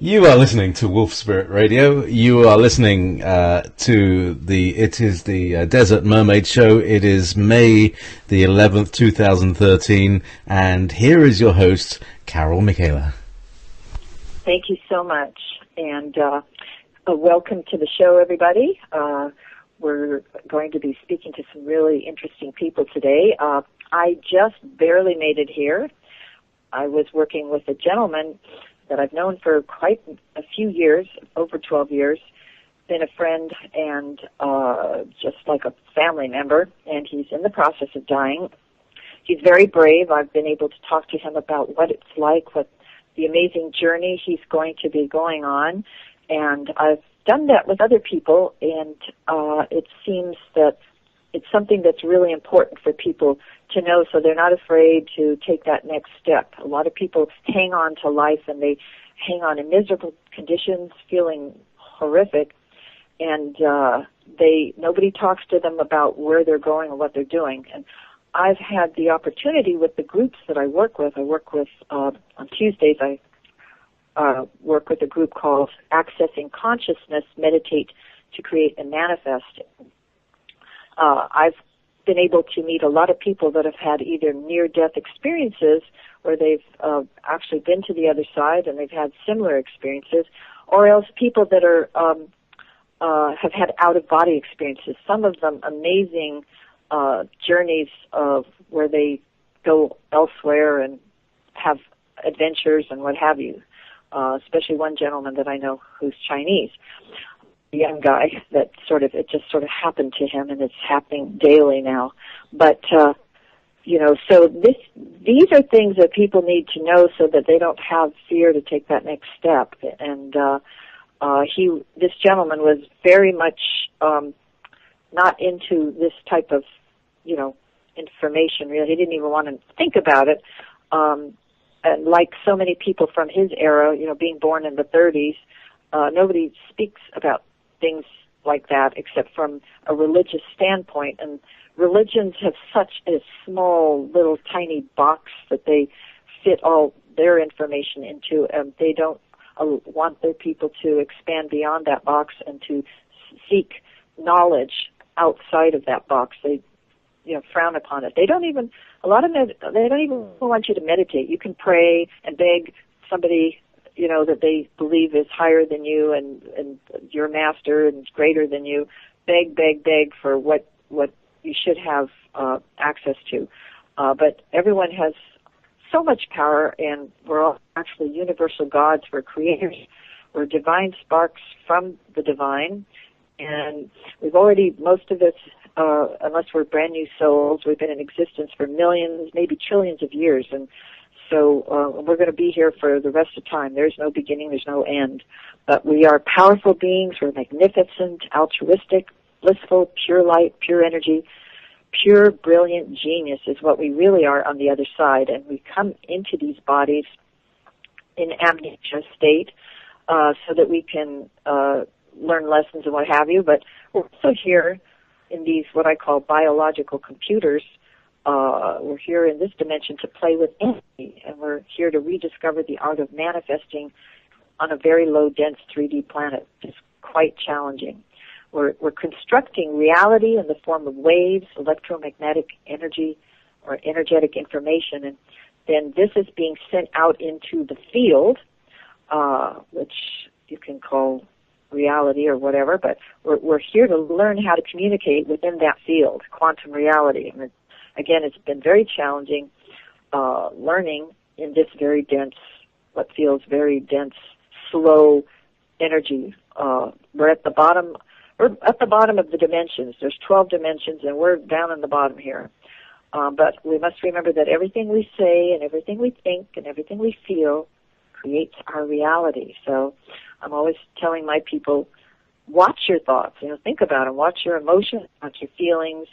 You are listening to Wolf Spirit Radio. You are listening to the Desert Mermaid Show. It is May the 11th, 2013, and here is your host, Carol Michaela. Thank you so much, and welcome to the show, everybody. We're going to be speaking to some really interesting people today. I just barely made it here. I was working with a gentleman that I've known for quite a few years, over 12 years, been a friend and just like a family member, and he's in the process of dying. He's very brave. I've been able to talk to him about what it's like, what the amazing journey he's going to be going on, and I've done that with other people, and it seems that it's something that's really important for people to know so they're not afraid to take that next step. A lot of people hang on to life and they hang on in miserable conditions, feeling horrific, and nobody talks to them about where they're going and what they're doing. And I've had the opportunity with the groups that I work with. On Tuesdays, I work with a group called Accessing Consciousness, Meditate to Create and Manifest. I've been able to meet a lot of people that have had either near-death experiences where they've actually been to the other side and they've had similar experiences, or else people that have had out-of-body experiences, some of them amazing journeys of where they go elsewhere and have adventures and what have you, especially one gentleman that I know who's Chinese. Young guy that it just sort of happened to him, and it's happening daily now. But so these are things that people need to know so that they don't have fear to take that next step. And this gentleman was very much not into this type of information. Really, he didn't even want to think about it. And like so many people from his era, being born in the 30s, nobody speaks about things like that except from a religious standpoint, and religions have such a small little tiny box that they fit all their information into, and they don't want their people to expand beyond that box and to seek knowledge outside of that box. They frown upon it. They don't even want you to meditate. You can pray and beg somebody that they believe is higher than you and your master and greater than you. Beg for what you should have access to. But everyone has so much power, and we're all actually universal gods. We're creators. We're divine sparks from the divine. And we've already, most of us, unless we're brand new souls, we've been in existence for millions, maybe trillions of years. And so we're going to be here for the rest of time. There's no beginning, there's no end. But we are powerful beings. We're magnificent, altruistic, blissful, pure light, pure energy, pure, brilliant genius is what we really are on the other side. And we come into these bodies in amnesia state so that we can learn lessons and what have you. But we're also here in these what I call biological computers. We're here in this dimension to play with energy, and we're here to rediscover the art of manifesting on a very low, dense 3D planet. It's quite challenging. We're constructing reality in the form of waves, electromagnetic energy, or energetic information, and then this is being sent out into the field, which you can call reality or whatever, but we're here to learn how to communicate within that field, quantum reality. And again, it's been very challenging learning in this very dense, what feels very dense, slow energy. We're at the bottom of the dimensions. There's 12 dimensions, and we're down in the bottom here. But we must remember that everything we say and everything we think and everything we feel creates our reality. So I'm always telling my people, watch your thoughts. Think about them. Watch your emotions, watch your feelings,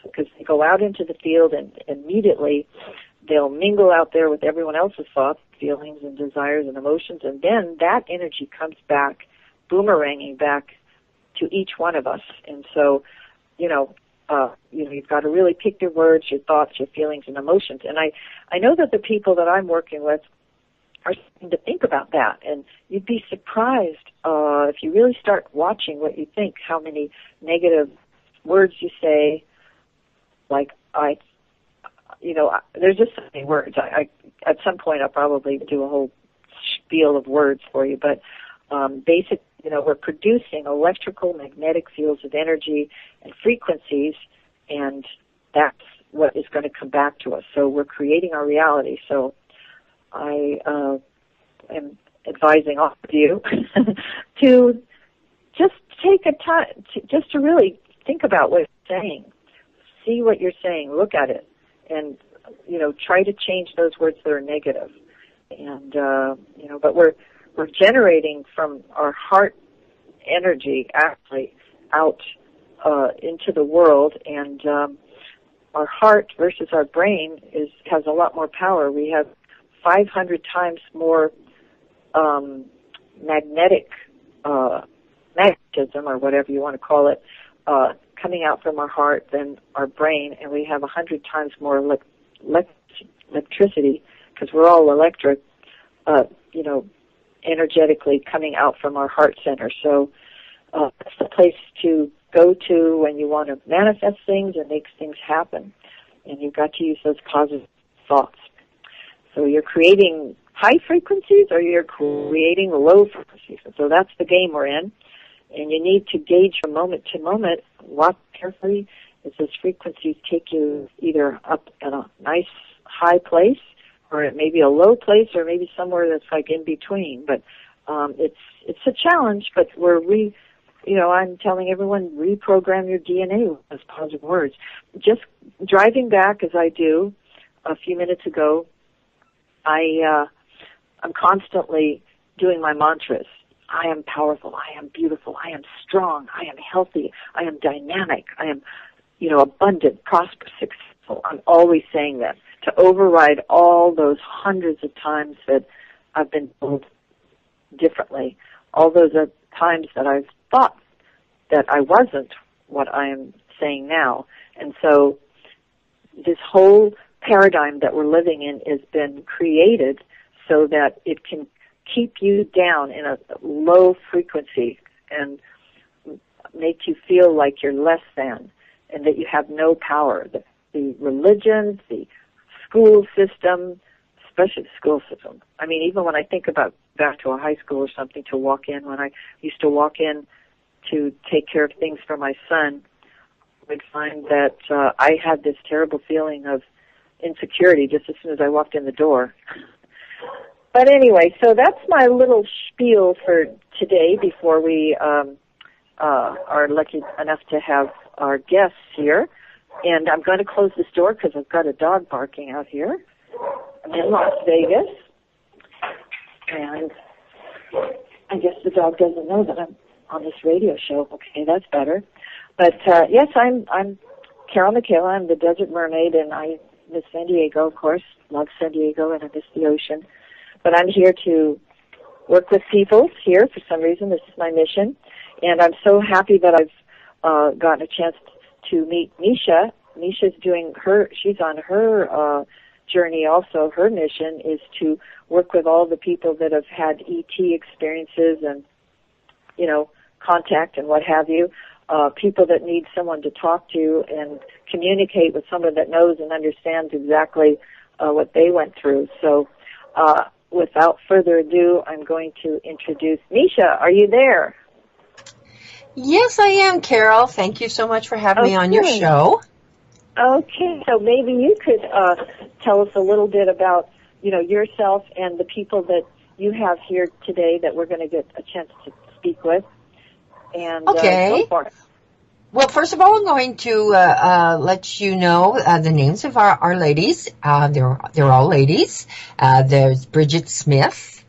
because they go out into the field and immediately they'll mingle out there with everyone else's thoughts, feelings, and desires and emotions, and then that energy comes back, boomeranging back to each one of us. And so, you've got to really pick your words, your thoughts, your feelings, and emotions. And I know that the people that I'm working with are starting to think about that. And you'd be surprised if you really start watching what you think, how many negative words you say. Like there's just so many words. I at some point I'll probably do a whole spiel of words for you, but basic, we're producing electrical magnetic fields of energy and frequencies, and that's what is going to come back to us. So we're creating our reality. So I am advising all of you to just take a time just to really think about what you're saying. See what you're saying, look at it, and try to change those words that are negative. And but we're generating from our heart energy actually out into the world, and our heart versus our brain has a lot more power. We have 500 times more magnetism, or whatever you want to call it, coming out from our heart than our brain, and we have 100 times more electricity, because we're all electric, energetically coming out from our heart center. So that's the place to go to when you want to manifest things and make things happen. And you've got to use those positive thoughts. So you're creating high frequencies or you're creating low frequencies. And so that's the game we're in. And you need to gauge from moment to moment, watch carefully as those frequencies take you either up at a nice high place, or it may be a low place, or maybe somewhere that's like in between. But it's a challenge, but I'm telling everyone, reprogram your DNA with those positive words. Just driving back, as I do a few minutes ago, I'm constantly doing my mantras. I am powerful. I am beautiful. I am strong. I am healthy. I am dynamic. I am, abundant, prosperous, successful. I'm always saying that to override all those hundreds of times that I've been told differently, all those times that I've thought that I wasn't what I am saying now. And so this whole paradigm that we're living in has been created so that it can keep you down in a low frequency and make you feel like you're less than and that you have no power. The religions, the school system, especially the school system. I mean, even when I think about back to a high school or something to walk in, when I used to walk in to take care of things for my son, I would find that I had this terrible feeling of insecurity just as soon as I walked in the door. But anyway, so that's my little spiel for today before we are lucky enough to have our guests here. And I'm going to close this door because I've got a dog barking out here. I'm in Las Vegas. And I guess the dog doesn't know that I'm on this radio show. Okay, that's better. But, yes, I'm Carol Michaela. I'm the Desert Mermaid, and I miss San Diego, of course. Love San Diego, and I miss the ocean. But I'm here to work with people here for some reason. This is my mission. And I'm so happy that I've gotten a chance to meet Miesha. Miesha's she's on her journey also. Her mission is to work with all the people that have had ET experiences and, contact and what have you. People that need someone to talk to and communicate with someone that knows and understands exactly what they went through. So, without further ado, I'm going to introduce Miesha. Are you there? Yes, I am, Carol. Thank you so much for having me on your show. Okay, so maybe you could tell us a little bit about, yourself and the people that you have here today that we're going to get a chance to speak with. And okay. Go for it. Well, first of all, I'm going to let you know the names of our ladies. They're all ladies. There's Bridget Smith,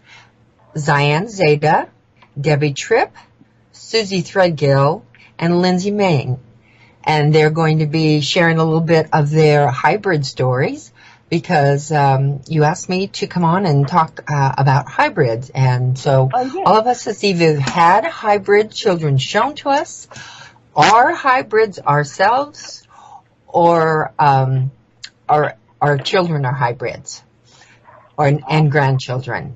Zeda, Debie Trip, Suzie Thredg, and Lindsay Main. And they're going to be sharing a little bit of their hybrid stories because you asked me to come on and talk about hybrids. And so all of us have either had hybrid children shown to us, are hybrids ourselves, or our children are hybrids. and grandchildren.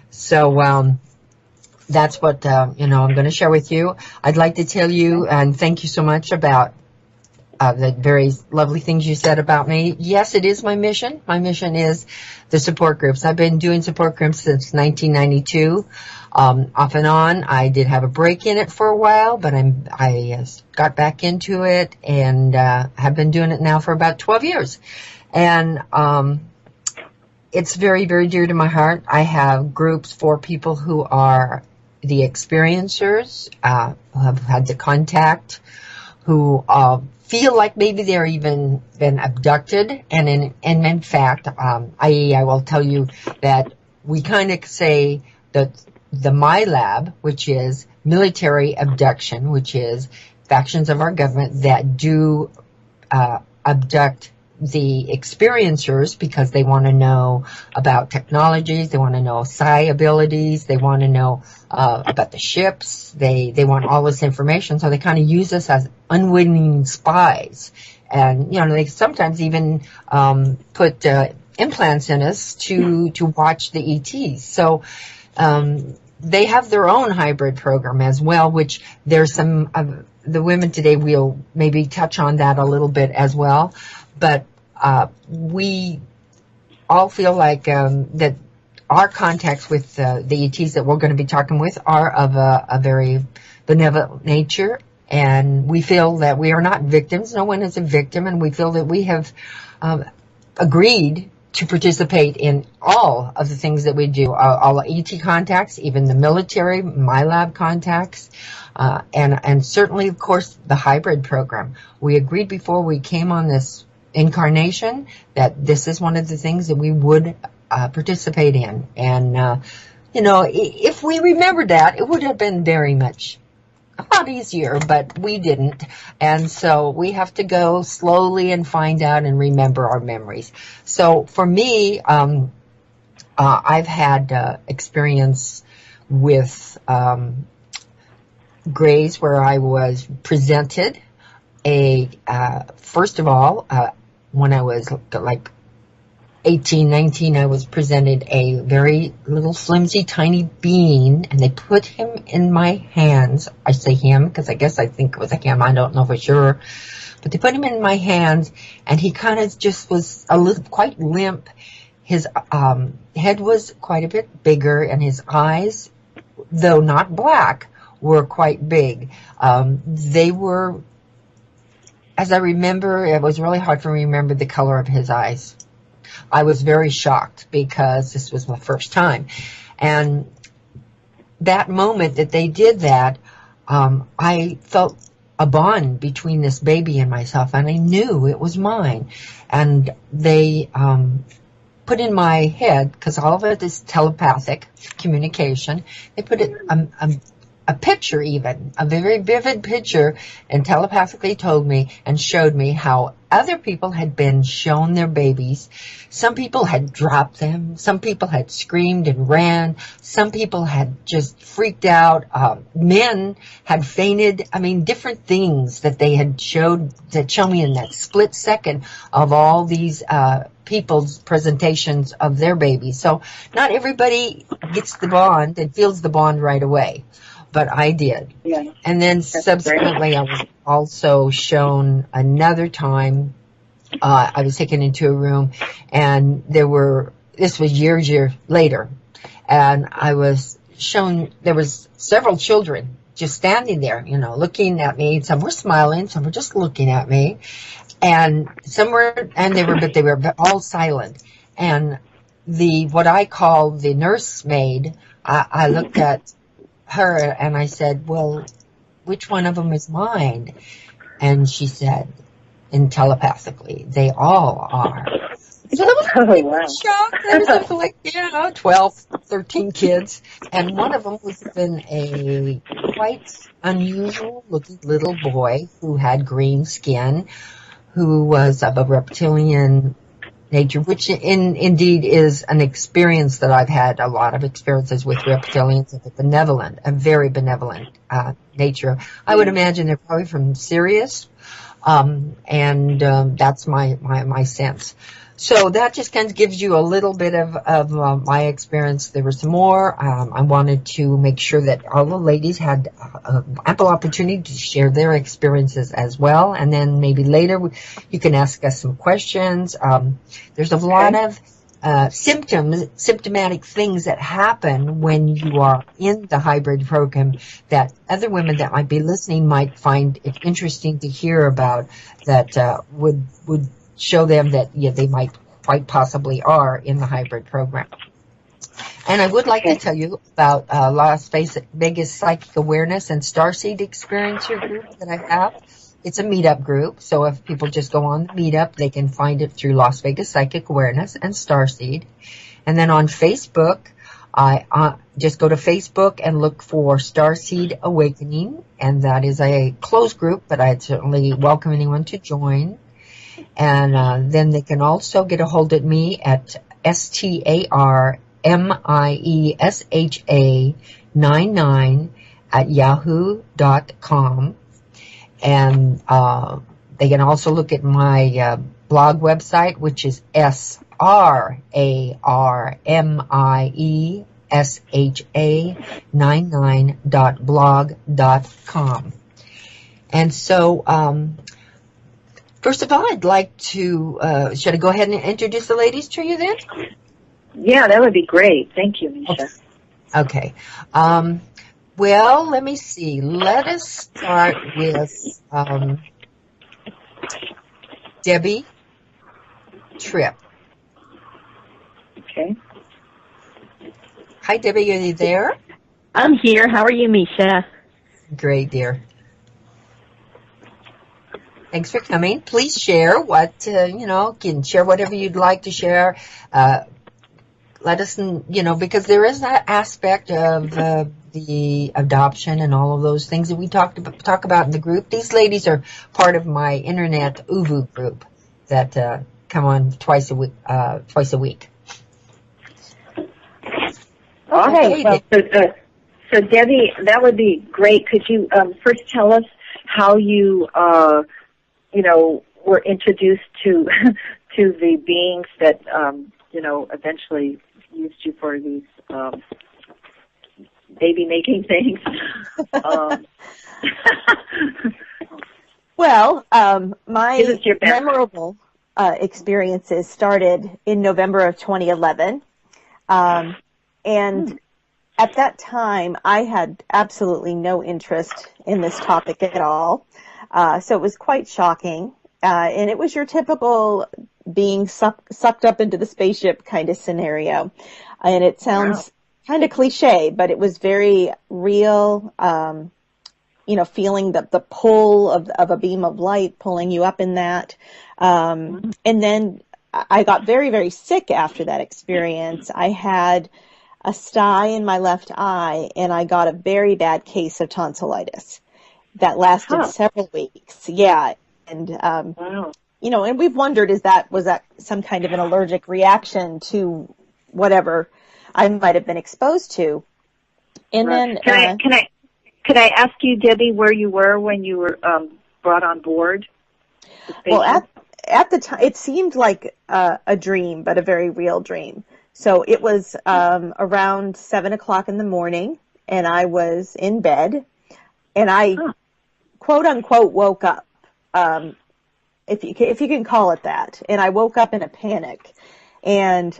So that's what I'm going to share with you. I'd like to tell you and thank you so much about the very lovely things you said about me. Yes, it is my mission. My mission is the support groups. I've been doing support groups since 1992, off and on. I did have a break in it for a while, but I got back into it and have been doing it now for about 12 years. And it's very, very dear to my heart. I have groups for people who are the experiencers, who have had the contact, who feel like maybe they're even been abducted, and in fact, I will tell you that we kind of say that the MILAB, which is military abduction, which is factions of our government that do abduct the experiencers because they want to know about technologies, they want to know psi abilities, they want to know about the ships, they want all this information, so they kind of use us as unwitting spies. And they sometimes even put implants in us to watch the ETs. So they have their own hybrid program as well, which there's some of the women today, we'll maybe touch on that a little bit as well. But we all feel like that our contacts with the ETs that we're going to be talking with are of a very benevolent nature, and we feel that we are not victims. No one is a victim, and we feel that we have agreed to participate in all of the things that we do, all ET contacts, even the military, MILAB contacts, and certainly, of course, the hybrid program. We agreed before we came on this incarnation that this is one of the things that we would participate in. And, if we remembered that, it would have been very much a lot easier, but we didn't. And so we have to go slowly and find out and remember our memories. So for me, I've had experience with Grays where I was presented first of all, when I was like 18, 19, I was presented a very little flimsy tiny being, and they put him in my hands. I say him because I guess I think it was a him. I don't know for sure. But they put him in my hands, and he kind of just was quite limp. His head was quite a bit bigger, and his eyes, though not black, were quite big. They were, as I remember, it was really hard for me to remember the color of his eyes. I was very shocked because this was my first time. And that moment that they did that, I felt a bond between this baby and myself, and I knew it was mine. And they put in my head, because all of it is telepathic communication, they put it a picture, even a very vivid picture, and telepathically told me and showed me how other people had been shown their babies. Some people had dropped them. Some people had screamed and ran. Some people had just freaked out. Men had fainted. I mean, different things that they had shown me in that split second of all these people's presentations of their babies. So not everybody gets the bond and feels the bond right away. But I did. Yeah. And then subsequently, I was also shown another time. I was taken into a room, and this was years later, and I was shown, there was several children just standing there, looking at me. Some were smiling, some were just looking at me, and but they were all silent. And what I call the nursemaid, I looked at her and I said, well, which one of them is mine? And she said, telepathically, they all are. So there was a shock. There was something like, 12, 13 kids. And one of them was even a quite unusual looking little boy who had green skin, who was of a reptilian nature, which indeed is an experience that I've had a lot of experiences with reptilians of a very benevolent nature. I would imagine they're probably from Sirius, and that's my sense. So that just kind of gives you a little bit of my experience. There was some more. I wanted to make sure that all the ladies had ample opportunity to share their experiences as well. And then maybe later you can ask us some questions. There's a lot of symptomatic things that happen when you are in the hybrid program that other women that might be listening might find it interesting to hear about, that would show them that they might quite possibly are in the hybrid program. And I would like to tell you about Las Vegas Psychic Awareness and Starseed Experiencer group that I have. It's a meetup group, so if people just go on the meetup, they can find it through Las Vegas Psychic Awareness and Starseed. And then on Facebook, I just go to Facebook and look for Starseed Awakening, and that is a closed group, but I'd certainly welcome anyone to join. And then they can also get a hold of me at starmiesha99@yahoo.com. And they can also look at my blog website, which is sarmiesha99.blog.com. And so, first of all, I'd like to, should I go ahead and introduce the ladies to you then? Yeah, that would be great. Thank you, Miesha. Okay. Well, let me see. Let us start with Debie Trip. Okay. Hi, Debbie. Are you there? I'm here. How are you, Miesha? Great, dear. Thanks for coming. Please share what, can share whatever you'd like to share. Let us, because there is that aspect of the adoption and all of those things that we talk about in the group. These ladies are part of my internet UVU group that come on twice a week. Okay. Well, so Debbie, that would be great. Could you first tell us how you, were introduced to to the beings that eventually used you for these baby making things? Well, my memorable experiences started in November of 2011. And at that time, I had absolutely no interest in this topic at all. So it was quite shocking. And it was your typical being sucked up into the spaceship kind of scenario. And it sounds kind of cliche, but it was very real, feeling the pull of a beam of light pulling you up in that. And then I got very, very sick after that experience. I had a sty in my left eye, and I got a very bad case of tonsillitis that lasted several weeks. Yeah. And, and we've wondered, was that some kind of an allergic reaction to whatever I might have been exposed to? And then, can I ask you, Debbie, where you were when you were brought on board? Well, at the time, it seemed like a dream, but a very real dream. So it was around 7 o'clock in the morning, and I was in bed, and I quote unquote woke up, if you can call it that. And I woke up in a panic, and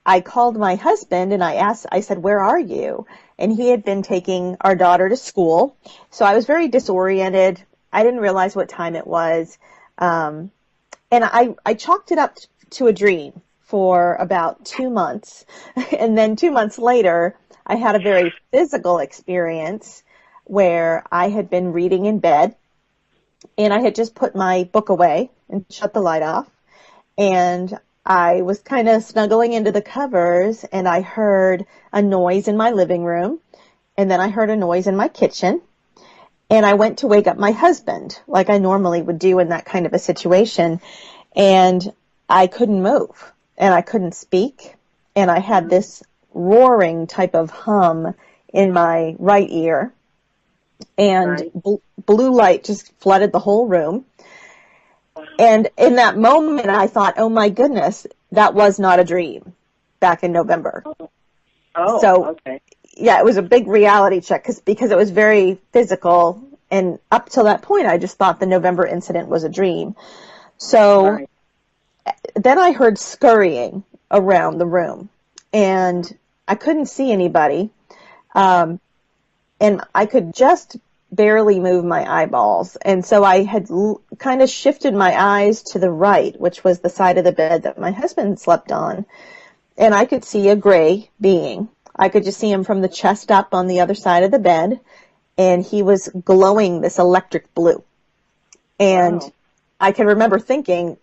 I called my husband and I said, "Where are you?" And he had been taking our daughter to school. So I was very disoriented. I didn't realize what time it was. And I chalked it up to a dream for about 2 months. And then 2 months later, I had a very physical experience where I had been reading in bed, and I had just put my book away and shut the light off. And I was kind of snuggling into the covers, and I heard a noise in my living room, and then I heard a noise in my kitchen. And I went to wake up my husband, like I normally would do in that kind of a situation. And I couldn't move, and I couldn't speak. And I had this roaring type of hum in my right ear. And blue light just flooded the whole room. And in that moment, I thought, oh my goodness, that was not a dream back in November. Oh, So, okay. yeah, it was a big reality check because it was very physical. And up till that point, I just thought the November incident was a dream. So Right. then I heard scurrying around the room, and I couldn't see anybody. And I could just barely move my eyeballs. And so I had kind of shifted my eyes to the right, which was the side of the bed that my husband slept on. And I could see a gray being. I could just see him from the chest up on the other side of the bed. And he was glowing this electric blue. And Wow. I can remember thinking,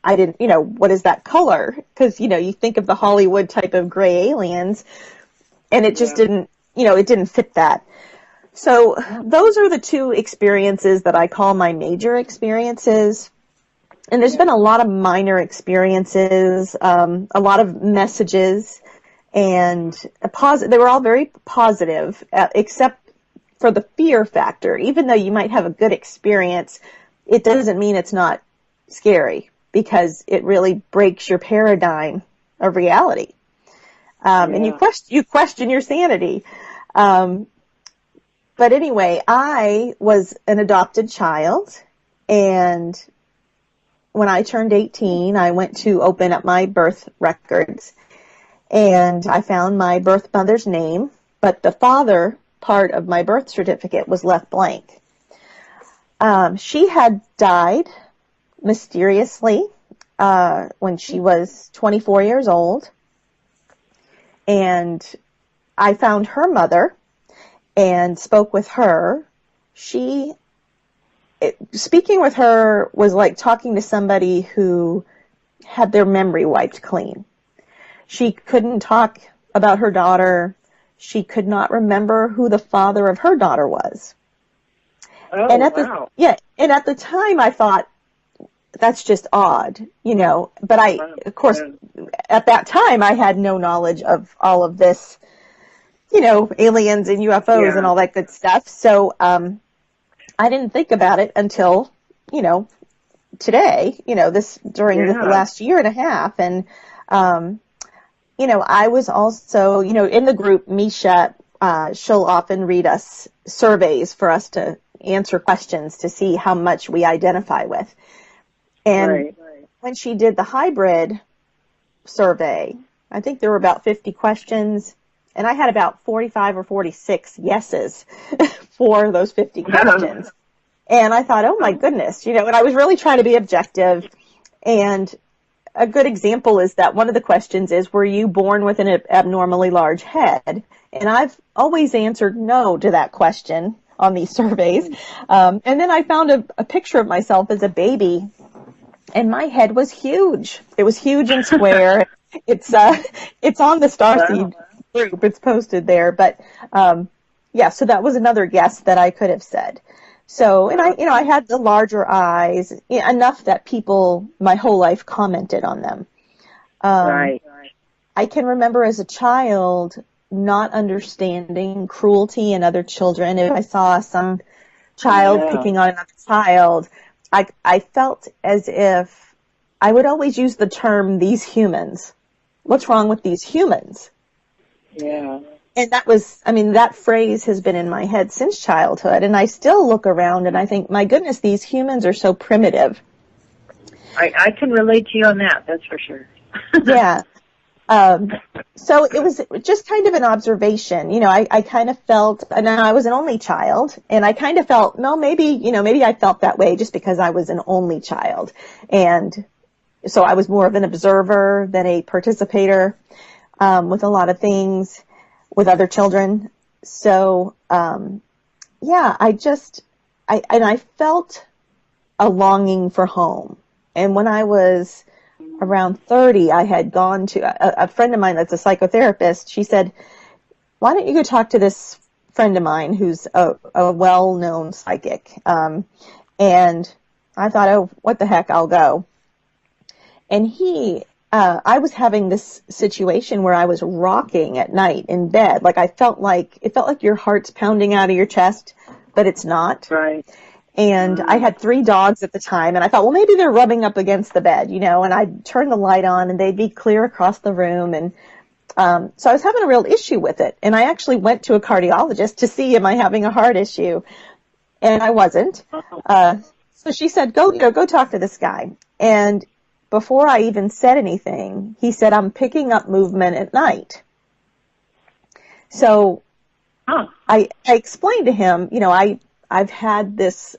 I didn't, what is that color? Because, you think of the Hollywood type of gray aliens, and it just didn't, it didn't fit that. So those are the two experiences that I call my major experiences. And there's been a lot of minor experiences, a lot of messages, and they were all very positive, except for the fear factor. Even though you might have a good experience, it doesn't mean it's not scary, because it really breaks your paradigm of reality. And you question your sanity. But anyway, I was an adopted child, and when I turned 18, I went to open up my birth records, and I found my birth mother's name, but the father part of my birth certificate was left blank. She had died mysteriously when she was 24 years old, and I found her mother and spoke with her. Speaking with her was like talking to somebody who had their memory wiped clean. She couldn't talk about her daughter. She could not remember who the father of her daughter was. Oh, and at wow. And at the time I thought, that's just odd, but of course, at that time I had no knowledge of all of this, aliens and UFOs and all that good stuff. So, I didn't think about it until, today, during the last year and a half. And, I was also, in the group, Miesha, she'll often read us surveys for us to answer questions to see how much we identify with. And when she did the hybrid survey, I think there were about 50 questions, and I had about 45 or 46 yeses for those 50 questions. And I thought, oh my goodness, and I was really trying to be objective. And a good example is that one of the questions is, were you born with an abnormally large head? And I've always answered no to that question on these surveys. And then I found a picture of myself as a baby, and my head was huge. It was huge and square. It's on the Starseed group. It's posted there. But, so that was another guess that I could have said. So, and I had the larger eyes, enough that people my whole life commented on them. I can remember as a child not understanding cruelty in other children. If I saw some child picking on another child, I felt as if I would always use the term, these humans. What's wrong with these humans? Yeah. And that phrase has been in my head since childhood, and I still look around and I think, my goodness, these humans are so primitive. I can relate to you on that, that's for sure. Yeah. So it was just kind of an observation. I kind of felt, and I was an only child, and I kind of felt, no, maybe I felt that way just because I was an only child. And so I was more of an observer than a participator with a lot of things with other children. So, I felt a longing for home. And when I was around 30, I had gone to a friend of mine that's a psychotherapist. She said, why don't you go talk to this friend of mine who's a well-known psychic? And I thought, oh, what the heck, I'll go. And I was having this situation where I was rocking at night in bed. It felt like your heart's pounding out of your chest, but it's not. Right. And I had 3 dogs at the time, and I thought, well, maybe they're rubbing up against the bed, and I'd turn the light on, and they'd be clear across the room, and so I was having a real issue with it, and I actually went to a cardiologist to see, am I having a heart issue? And I wasn't. So she said, go talk to this guy. And before I even said anything, he said, I'm picking up movement at night. So I explained to him, I've had this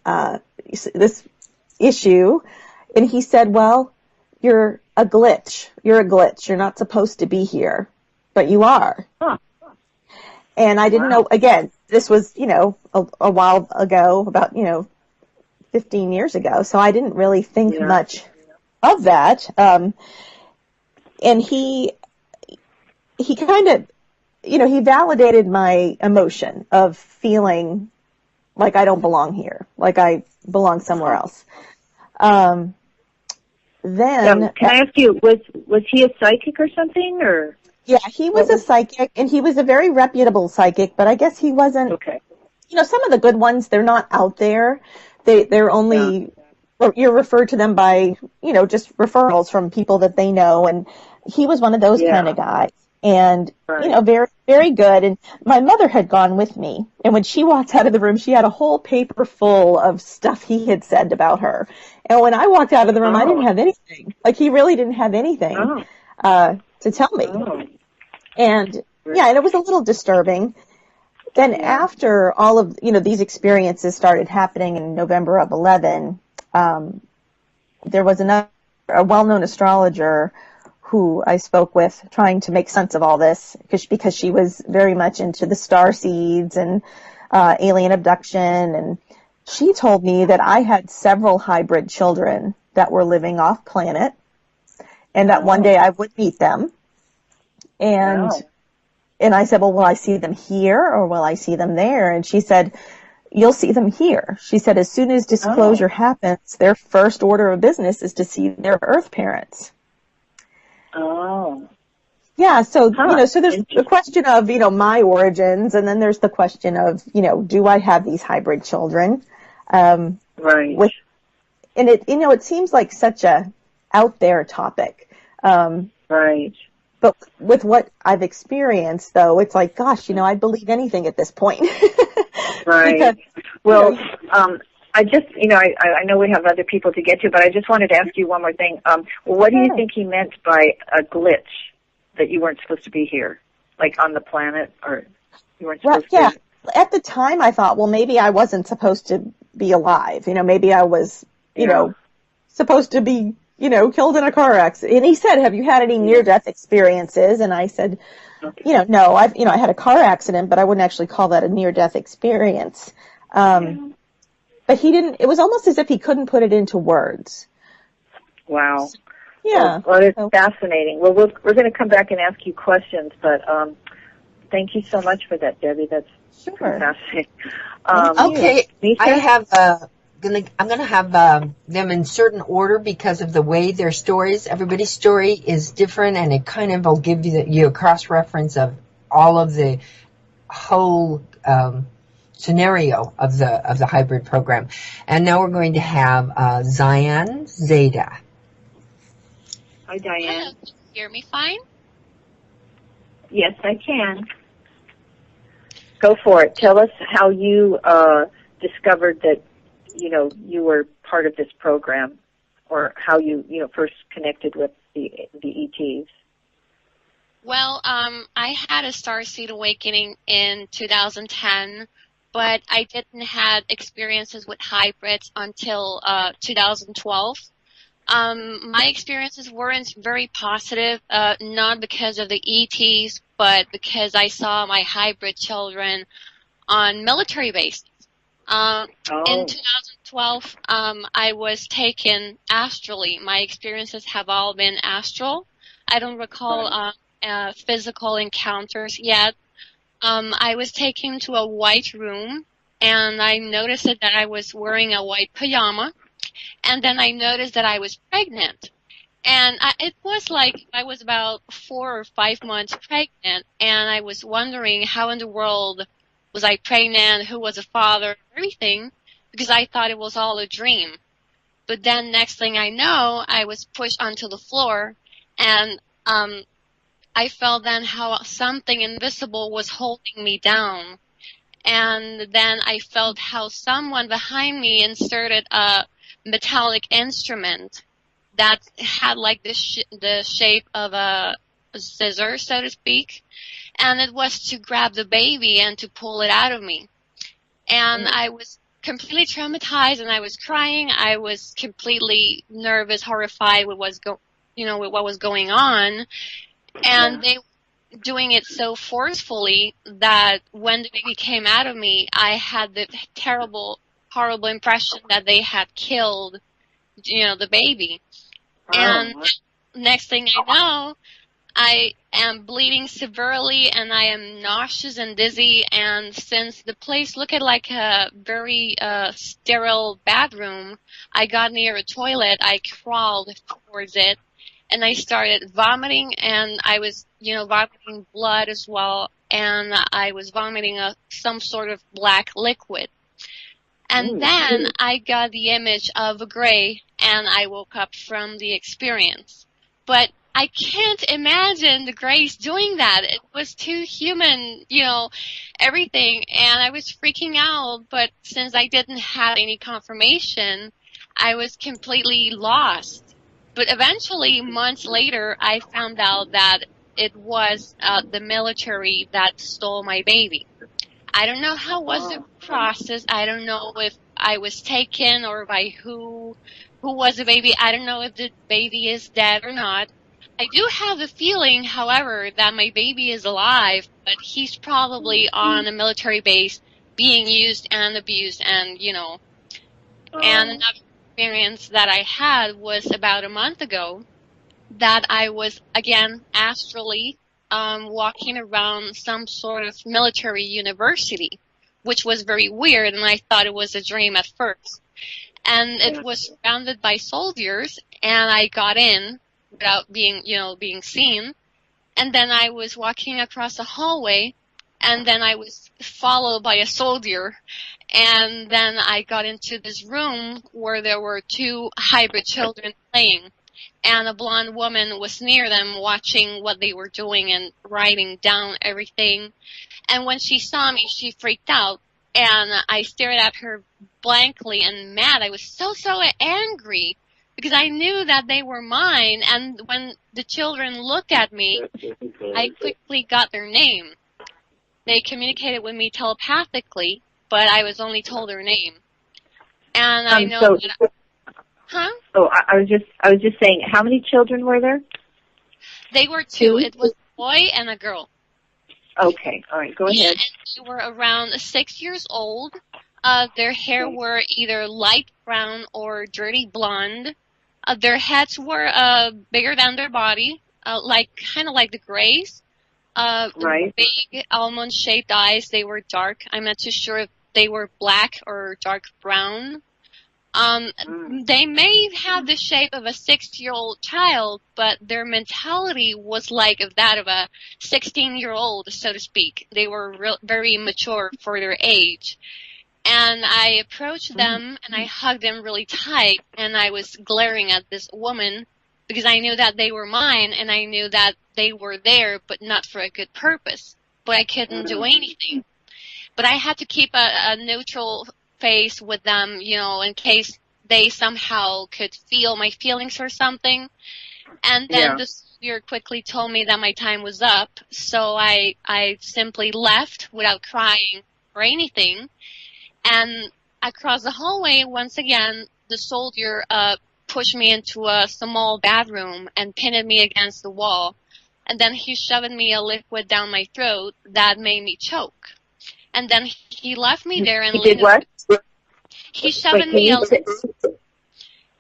issue, and he said, well, you're a glitch. You're a glitch. You're not supposed to be here, but you are. And I didn't know, again, this was, a while ago, about, 15 years ago. So I didn't really think much of that. And he kind of, he validated my emotion of feeling like I don't belong here, like I belong somewhere else. Then can I ask you, was he a psychic or something, or? Yeah, he was a psychic, and he was a very reputable psychic, but I guess he wasn't, okay. Some of the good ones, they're not out there. They're only, you're referred to them by, just referrals from people that they know, and he was one of those kind of guys. And, very, very good. And my mother had gone with me. And when she walked out of the room, she had a whole paper full of stuff he had said about her. And when I walked out of the room, I didn't have anything. Like, he really didn't have anything to tell me. And, and it was a little disturbing. Then after all of, these experiences started happening in November of 11, there was a well-known astrologer who I spoke with trying to make sense of all this because she was very much into the star seeds and alien abduction. And she told me that I had several hybrid children that were living off planet and that one day I would meet them. And I said, well, will I see them here or will I see them there? And she said, you'll see them here. She said, as soon as disclosure happens, their first order of business is to see their Earth parents. Oh. Yeah, so, so there's the question of, my origins, and then there's the question of, do I have these hybrid children? Right. And it seems like such a out there topic. Right. But with what I've experienced, though, it's like, gosh, I'd believe anything at this point. Right. Because, I just, I know we have other people to get to, but I just wanted to ask you one more thing. What do you think he meant by a glitch, that you weren't supposed to be here, like on the planet, or you weren't supposed to? At the time I thought, well, maybe I wasn't supposed to be alive. Maybe I was, supposed to be, killed in a car accident. And he said, have you had any near-death experiences? And I said, no, I had a car accident, but I wouldn't actually call that a near-death experience. But he didn't, it was almost as if he couldn't put it into words. Wow. Yeah. Well, it's fascinating. Well, we're going to come back and ask you questions, but thank you so much for that, Debbie. That's fascinating. Okay, Miesha? I'm gonna have them in certain order because of the way their stories. Everybody's story is different, and it kind of will give you a cross reference of all of the whole scenario of the hybrid program. And now we're going to have Zeda. Hi, Diane. Hello, can you hear me fine? Yes, I can. Go for it. Tell us how you discovered that, you were part of this program, or how you, first connected with the ETs. Well, I had a starseed awakening in 2010, but I didn't have experiences with hybrids until 2012. My experiences weren't very positive, not because of the ETs, but because I saw my hybrid children on military bases. In 2012, I was taken astrally. My experiences have all been astral. I don't recall physical encounters yet. I was taken to a white room, and I noticed that I was wearing a white pajama, and then I noticed that I was pregnant. And it was like I was about 4 or 5 months pregnant, and I was wondering how in the world was I pregnant, who was a father, everything, because I thought it was all a dream. But then next thing I know, I was pushed onto the floor, and I felt then how something invisible was holding me down. And then I felt how someone behind me inserted a metallic instrument that had like the shape of a scissor, so to speak. And it was to grab the baby and to pull it out of me. And I was completely traumatized, and I was crying. I was completely nervous, horrified with with what was going on. And they were doing it so forcefully that when the baby came out of me, I had the terrible, horrible impression that they had killed, the baby. And next thing I know, I am bleeding severely, and I am nauseous and dizzy, and since the place looked like a very sterile bathroom, I got near a toilet, I crawled towards it, and I started vomiting, and I was, vomiting blood as well, and I was vomiting some sort of black liquid. And then I got the image of a gray, and I woke up from the experience. But I can't imagine the Grays doing that. It was too human, everything. And I was freaking out, but since I didn't have any confirmation, I was completely lost. But eventually, months later, I found out that it was the military that stole my baby. I don't know how was the process. I don't know if I was taken or by who was the baby. I don't know if the baby is dead or not. I do have the feeling, however, that my baby is alive, but he's probably on a military base being used and abused, and, And another experience that I had was about a month ago that I was, again, astrally walking around some sort of military university, which was very weird, and I thought it was a dream at first. And it was surrounded by soldiers, and I got in without being seen. And then I was walking across a hallway, and then I was followed by a soldier. And then I got into this room where there were two hybrid children playing. And a blonde woman was near them watching what they were doing and writing down everything. And when she saw me, she freaked out. And I stared at her blankly and mad. I was so angry because I knew that they were mine. And when the children looked at me, I quickly got their name. They communicated with me telepathically, but I was only told their name. And I know that... Huh? Oh, I was just saying, how many children were there? They were two. It was a boy and a girl. Okay, all right, go ahead. And they were around 6 years old. Their hair were either light brown or dirty blonde. Their heads were bigger than their body, kind of like the Greys. Right. Big almond-shaped eyes. They were dark. I'm not too sure if they were black or dark brown. They may have the shape of a 6-year-old child, but their mentality was like that of a 16-year-old, so to speak. They were very mature for their age. And I approached them, and I hugged them really tight, and I was glaring at this woman because I knew that they were mine, and I knew that they were there, but not for a good purpose. But I couldn't do anything. But I had to keep a neutral face with them, in case they somehow could feel my feelings or something. And then the soldier quickly told me that my time was up, so I simply left without crying or anything. And across the hallway, once again, the soldier pushed me into a small bathroom and pinned me against the wall. And then he shoved me a liquid down my throat that made me choke. And then he left me there and... He did what? He shoved me a...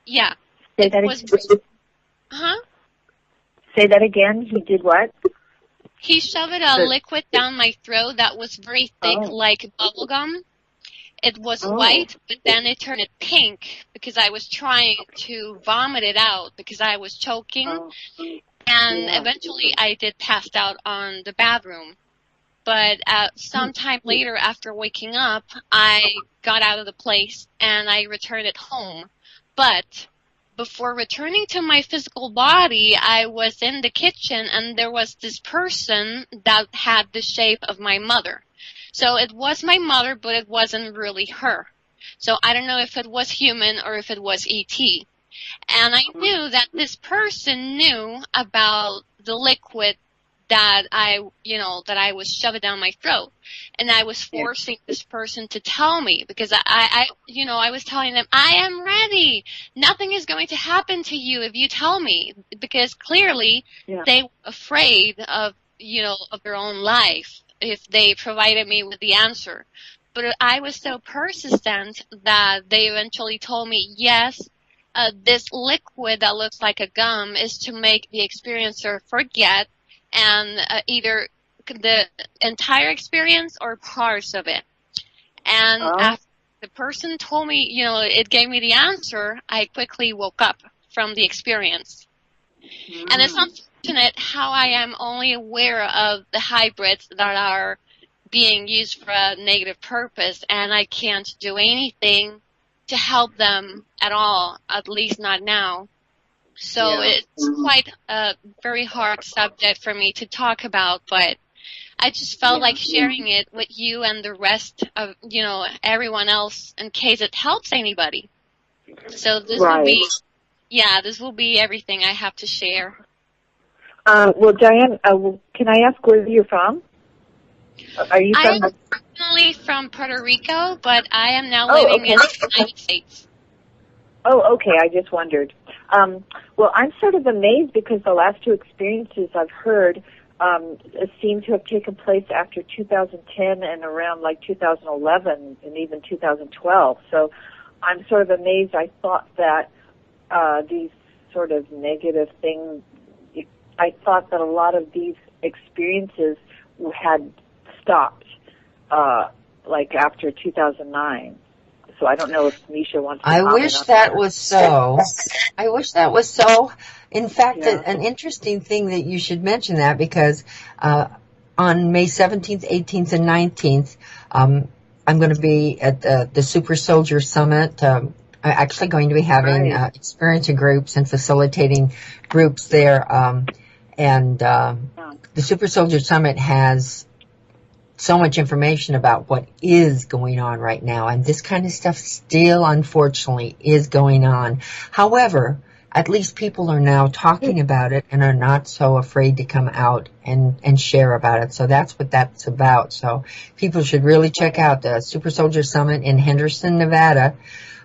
Yeah. Say that again. Huh? Say that again. He did what? He shoved a liquid down my throat that was very thick, like bubble gum. It was white, but then it turned pink because I was trying to vomit it out because I was choking. And eventually I did pass out on the bathroom. But sometime later, after waking up, I got out of the place and I returned it home. But before returning to my physical body, I was in the kitchen and there was this person that had the shape of my mother. So it was my mother, but it wasn't really her. So I don't know if it was human or if it was E.T. And I knew that this person knew about the liquid that I was shoving down my throat. And I was forcing this person to tell me because I was telling them, I am ready. Nothing is going to happen to you if you tell me. Because clearly they were afraid of their own life if they provided me with the answer. But I was so persistent that they eventually told me, yes, this liquid that looks like a gum is to make the experiencer forget and either the entire experience or parts of it. And after the person told me, it gave me the answer, I quickly woke up from the experience. And it's unfortunate how I am only aware of the hybrids that are being used for a negative purpose, and I can't do anything to help them at all, at least not now. So it's quite a very hard subject for me to talk about, but I just felt like sharing it with you and the rest of, everyone else in case it helps anybody. So this will be everything I have to share. Well, Diane, can I ask where you're from? Are you from? I'm originally from Puerto Rico, but I am now living in the United States. Oh, okay. I just wondered. Well, I'm sort of amazed because the last two experiences I've heard seem to have taken place after 2010 and around like 2011 and even 2012. So I'm sort of amazed. I thought that these sort of negative things, I thought that a lot of these experiences had stopped like after 2009. So I don't know if Miesha wants to comment on that. I wish that was so. I wish that was so. In fact, an interesting thing that you shoid mention that because on May 17th, 18th, and 19th, I'm going to be at the Super Soldier Summit. I'm actually going to be having experiencing groups and facilitating groups there. And the Super Soldier Summit has so much information about what is going on right now, and this kind of stuff still, unfortunately, is going on. However, at least people are now talking about it and are not so afraid to come out and share about it. So that's what that's about. So people should really check out the Super Soldier Summit in Henderson, Nevada.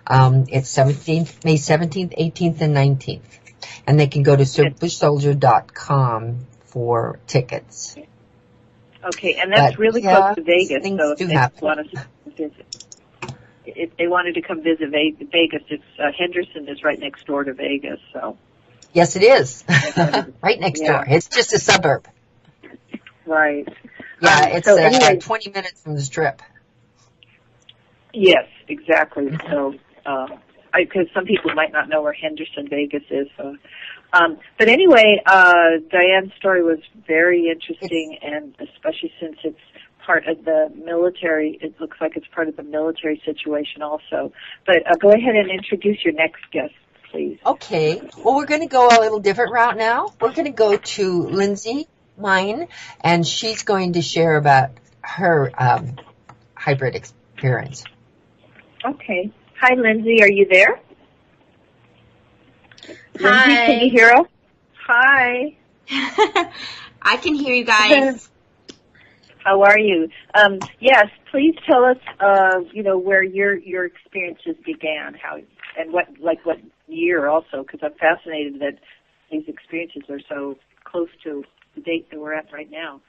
It's May 17th, 18th, and 19th. And they can go to supersoldier.com for tickets. Okay, and that's really close to Vegas, so if they wanted to come visit Vegas, it's Henderson is right next door to Vegas, so. Yes, it is. Right next door. It's just a suburb. Right. Yeah, it's anyway, 20 minutes from the Strip. Yes, exactly. So, because some people might not know where Henderson, Vegas is, so. But anyway, Diane's story was very interesting, and especially since it's part of the military, it looks like it's part of the military situation also. But go ahead and introduce your next guest, please. Okay. Well, we're going to go a little different route now. We're going to go to Lindsay Mine, and she's going to share about her hybrid experience. Okay. Hi, Lindsay. Are you there? Hi. Lindsay, can you hear us? Hi. I can hear you guys. How are you? Yes, please tell us, where your experiences began, what year also, because I'm fascinated that these experiences are so close to the date that we're at right now.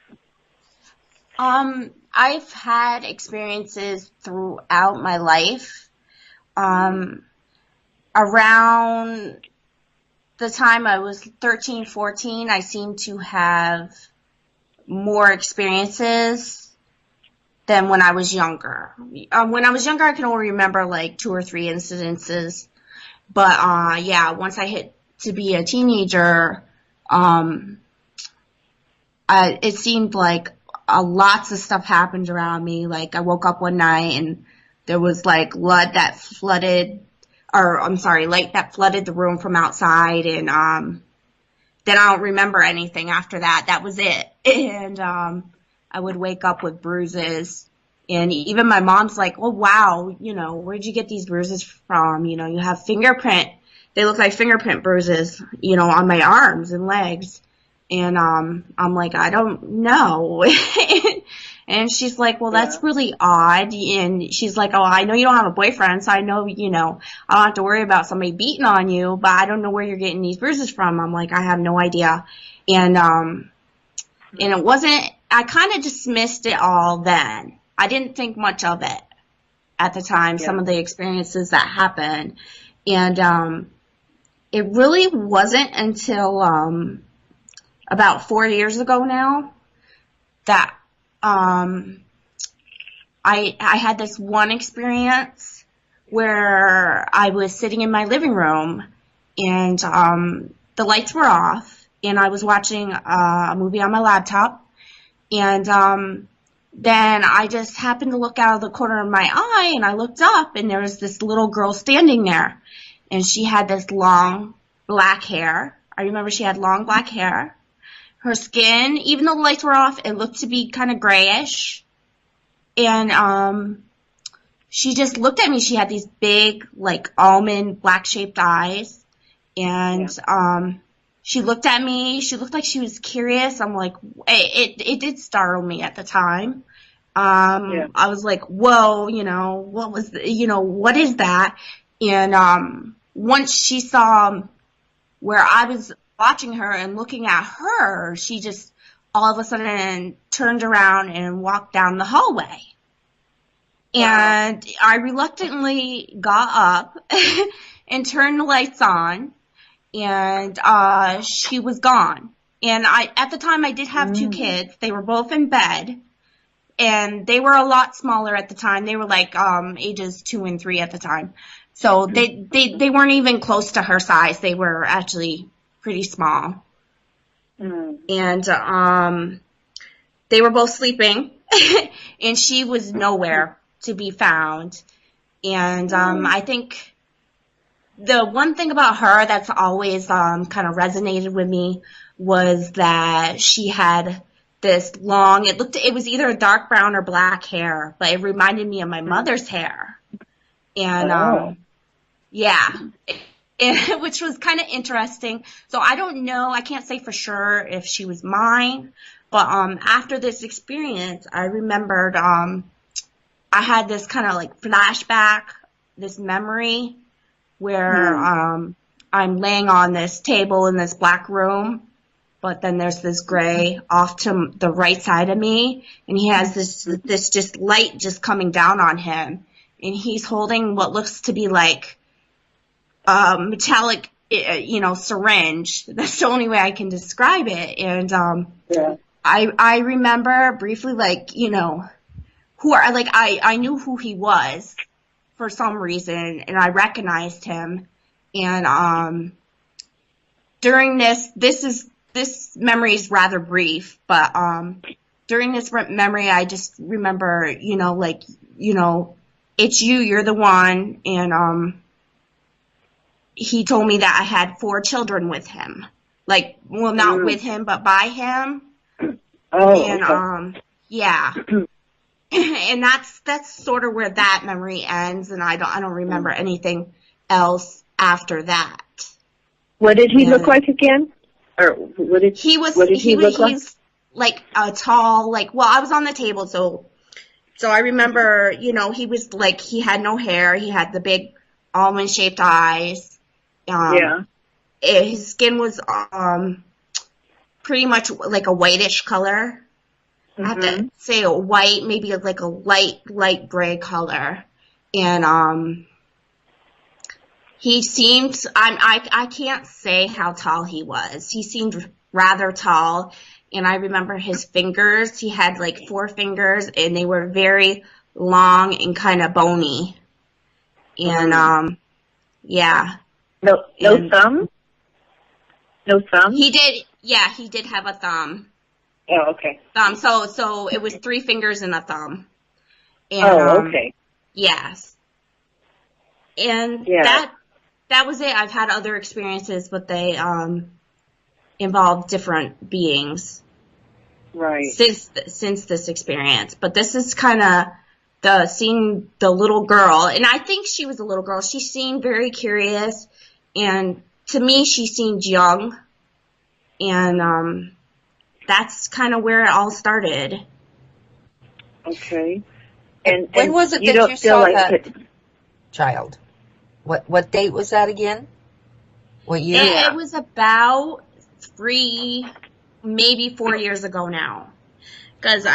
I've had experiences throughout my life. Around the time I was 13, 14, I seemed to have more experiences than when I was younger. When I was younger, I can only remember like 2 or 3 incidences. But, once I hit to be a teenager, it seemed like lots of stuff happened around me. Like, I woke up one night and there was like light that flooded the room from outside, and then I don't remember anything after that. That was it. And I would wake up with bruises, and even my mom's like, "Oh wow, where'd you get these bruises from? You have they look like fingerprint bruises, on my arms and legs." And I'm like, "I don't know." And she's like, "Well, that's really odd." And she's like, "Oh, I know you don't have a boyfriend, so I know, I don't have to worry about somebody beating on you, but I don't know where you're getting these bruises from." I'm like, "I have no idea." And it wasn't, I kind of dismissed it all then. I didn't think much of it at the time, some of the experiences that happened. And it really wasn't until about 4 years ago now that I had this one experience where I was sitting in my living room, and the lights were off, and I was watching a movie on my laptop, and then I just happened to look out of the corner of my eye, and I looked up, and there was this little girl standing there, and she had this long black hair. I remember she had long black hair. Her skin, even though the lights were off, it looked to be kind of grayish. And she just looked at me. She had these big, like, almond black-shaped eyes. And she looked at me. She looked like she was curious. I'm like, it did startle me at the time. I was like, whoa, what was, what is that? And once she saw where I was watching her and looking at her, she just all of a sudden turned around and walked down the hallway. And I reluctantly got up and turned the lights on, and she was gone. And at the time I did have two kids. They were both in bed, and they were a lot smaller at the time. They were like ages 2 and 3 at the time. So they weren't even close to her size. They were actually pretty small. And they were both sleeping, and she was nowhere to be found. And I think the one thing about her that's always kind of resonated with me was that she had this long, it was either a dark brown or black hair, but it reminded me of my mother's hair. And which was kind of interesting. So I don't know, I can't say for sure if she was mine, but after this experience, I remembered I had this kind of like flashback, this memory where I'm laying on this table in this black room, but then there's this gray off to the right side of me, and he has this just light just coming down on him, and he's holding what looks to be like metallic, syringe. That's the only way I can describe it. And I remember briefly, I knew who he was for some reason, and I recognized him. And during this memory is rather brief, but during this memory, I just remember, it's you're the one, and he told me that I had 4 children with him. Like, well, not with him, but by him. And, and that's sort of where that memory ends, and I don't remember anything else after that. What did he look like again? Or what did he look like? He's like a tall, I was on the table, so I remember, he was like, he had no hair, he had the big almond-shaped eyes. His skin was pretty much like a whitish color. I have to say a white, maybe like a light gray color. And he seemed, I can't say how tall he was. He seemed rather tall. And I remember his fingers. He had like 4 fingers, and they were very long and kind of bony. And No thumb? No thumb? He did have a thumb. Oh, okay. So it was 3 fingers and a thumb. And, okay. Yes. And Yeah. that was it. I've had other experiences, but they involved different beings. Right. Since this experience. But this is kind of seeing the little girl, and I think she was a little girl. She seemed very curious, and to me she seemed young, and that's kind of where it all started. Okay. And when was it that you saw that child? What date was that again? What year? It was about 3, maybe 4 years ago now. Because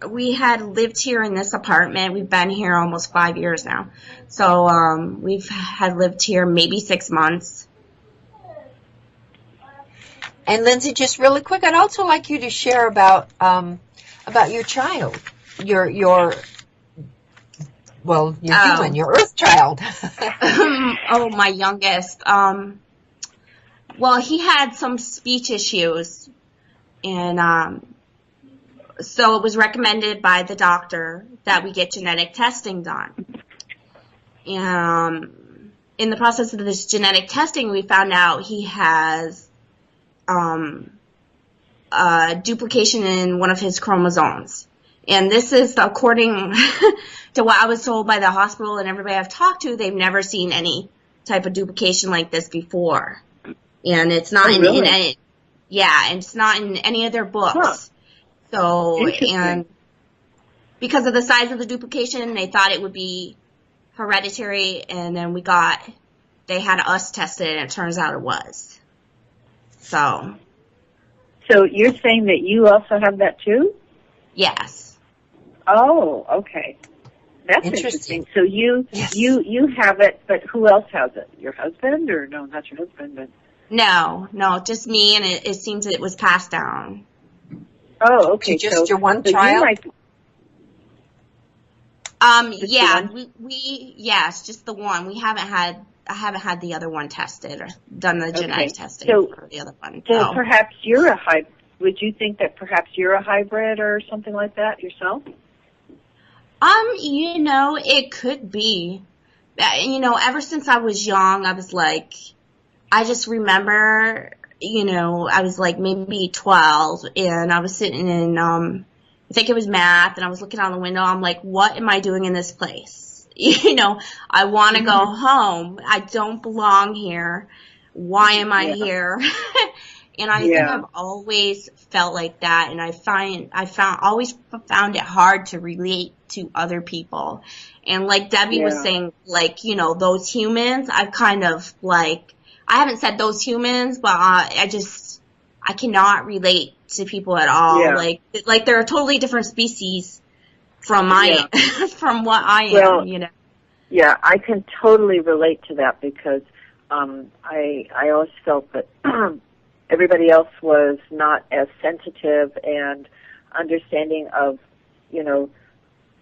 we had lived here in this apartment. We've been here almost 5 years now. So we've had lived here maybe 6 months. And Lindsay, just really quick, I'd also like you to share about your child, your Earth child. Oh, my youngest. Well, he had some speech issues, and so it was recommended by the doctor that we get genetic testing done. And in the process of this genetic testing, we found out he has duplication in one of his chromosomes. And this is according to what I was told by the hospital and everybody I've talked to. They've never seen any type of duplication like this before. And it's not in any, and it's not in any of their books. Huh. So, and because of the size of the duplication, they thought it would be hereditary, and then they had us tested, and it turns out it was. So you're saying that you also have that too? Yes. Oh, okay. That's interesting. So you have it, but who else has it? Your husband, or no, not your husband, but No, just me, and it seems it was passed down. Oh, okay. Just your one child? Yes, just the one. I haven't had the other one tested or done the genetic testing for the other one. So perhaps you're a hybrid. Would you think that perhaps you're a hybrid or something like that yourself? It could be. Ever since I was young, I was like, I just remember, I was like maybe 12, and I was sitting in, I think it was math, and I was looking out the window. I'm like, what am I doing in this place? I want to go home. I don't belong here. Why am I here? And I think I've always felt like that, and always found it hard to relate to other people. And like Debbie was saying, like, those humans, I've kind of like, I haven't said those humans, but I cannot relate to people at all. Yeah. Like they're a totally different species from from what I am, Yeah, I can totally relate to that because I always felt that everybody else was not as sensitive and understanding of,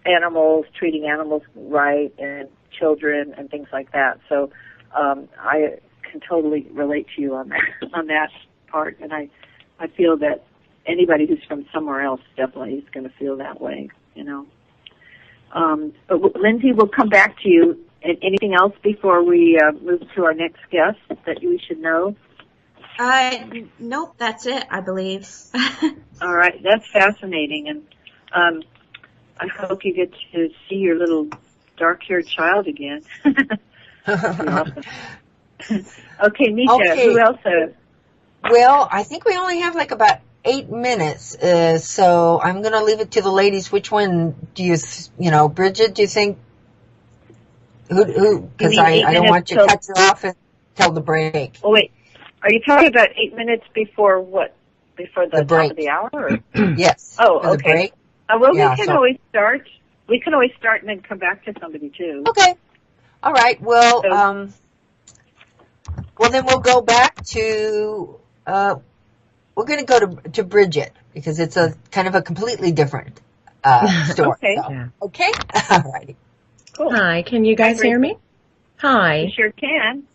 animals, treating animals right, and children and things like that. So I can totally relate to you on that part, and I feel that anybody who's from somewhere else definitely is going to feel that way, But Lindsay, we'll come back to you. And anything else before we move to our next guest that we should know? Nope, that's it, I believe. All right, that's fascinating, and I hope you get to see your little dark-haired child again. Awesome. Okay, Miesha, who else? Well, I think we only have like about 8 minutes, so I'm going to leave it to the ladies. Which one do you, Bridget, do you think? Who? Because I don't want you to cut you off and tell the break. Oh, wait. Are you talking about 8 minutes before what? Before the top of the hour? Or? Yes. Oh, okay. The break. Well, we can always start. We can always start and then come back to somebody, too. Okay. All right. Well, then we'll go back to, we're going to go to Bridget because it's a kind of a completely different story. Okay. So. Yeah. Okay? All righty. Cool. Hi, can you guys hear me? Hi. You sure can.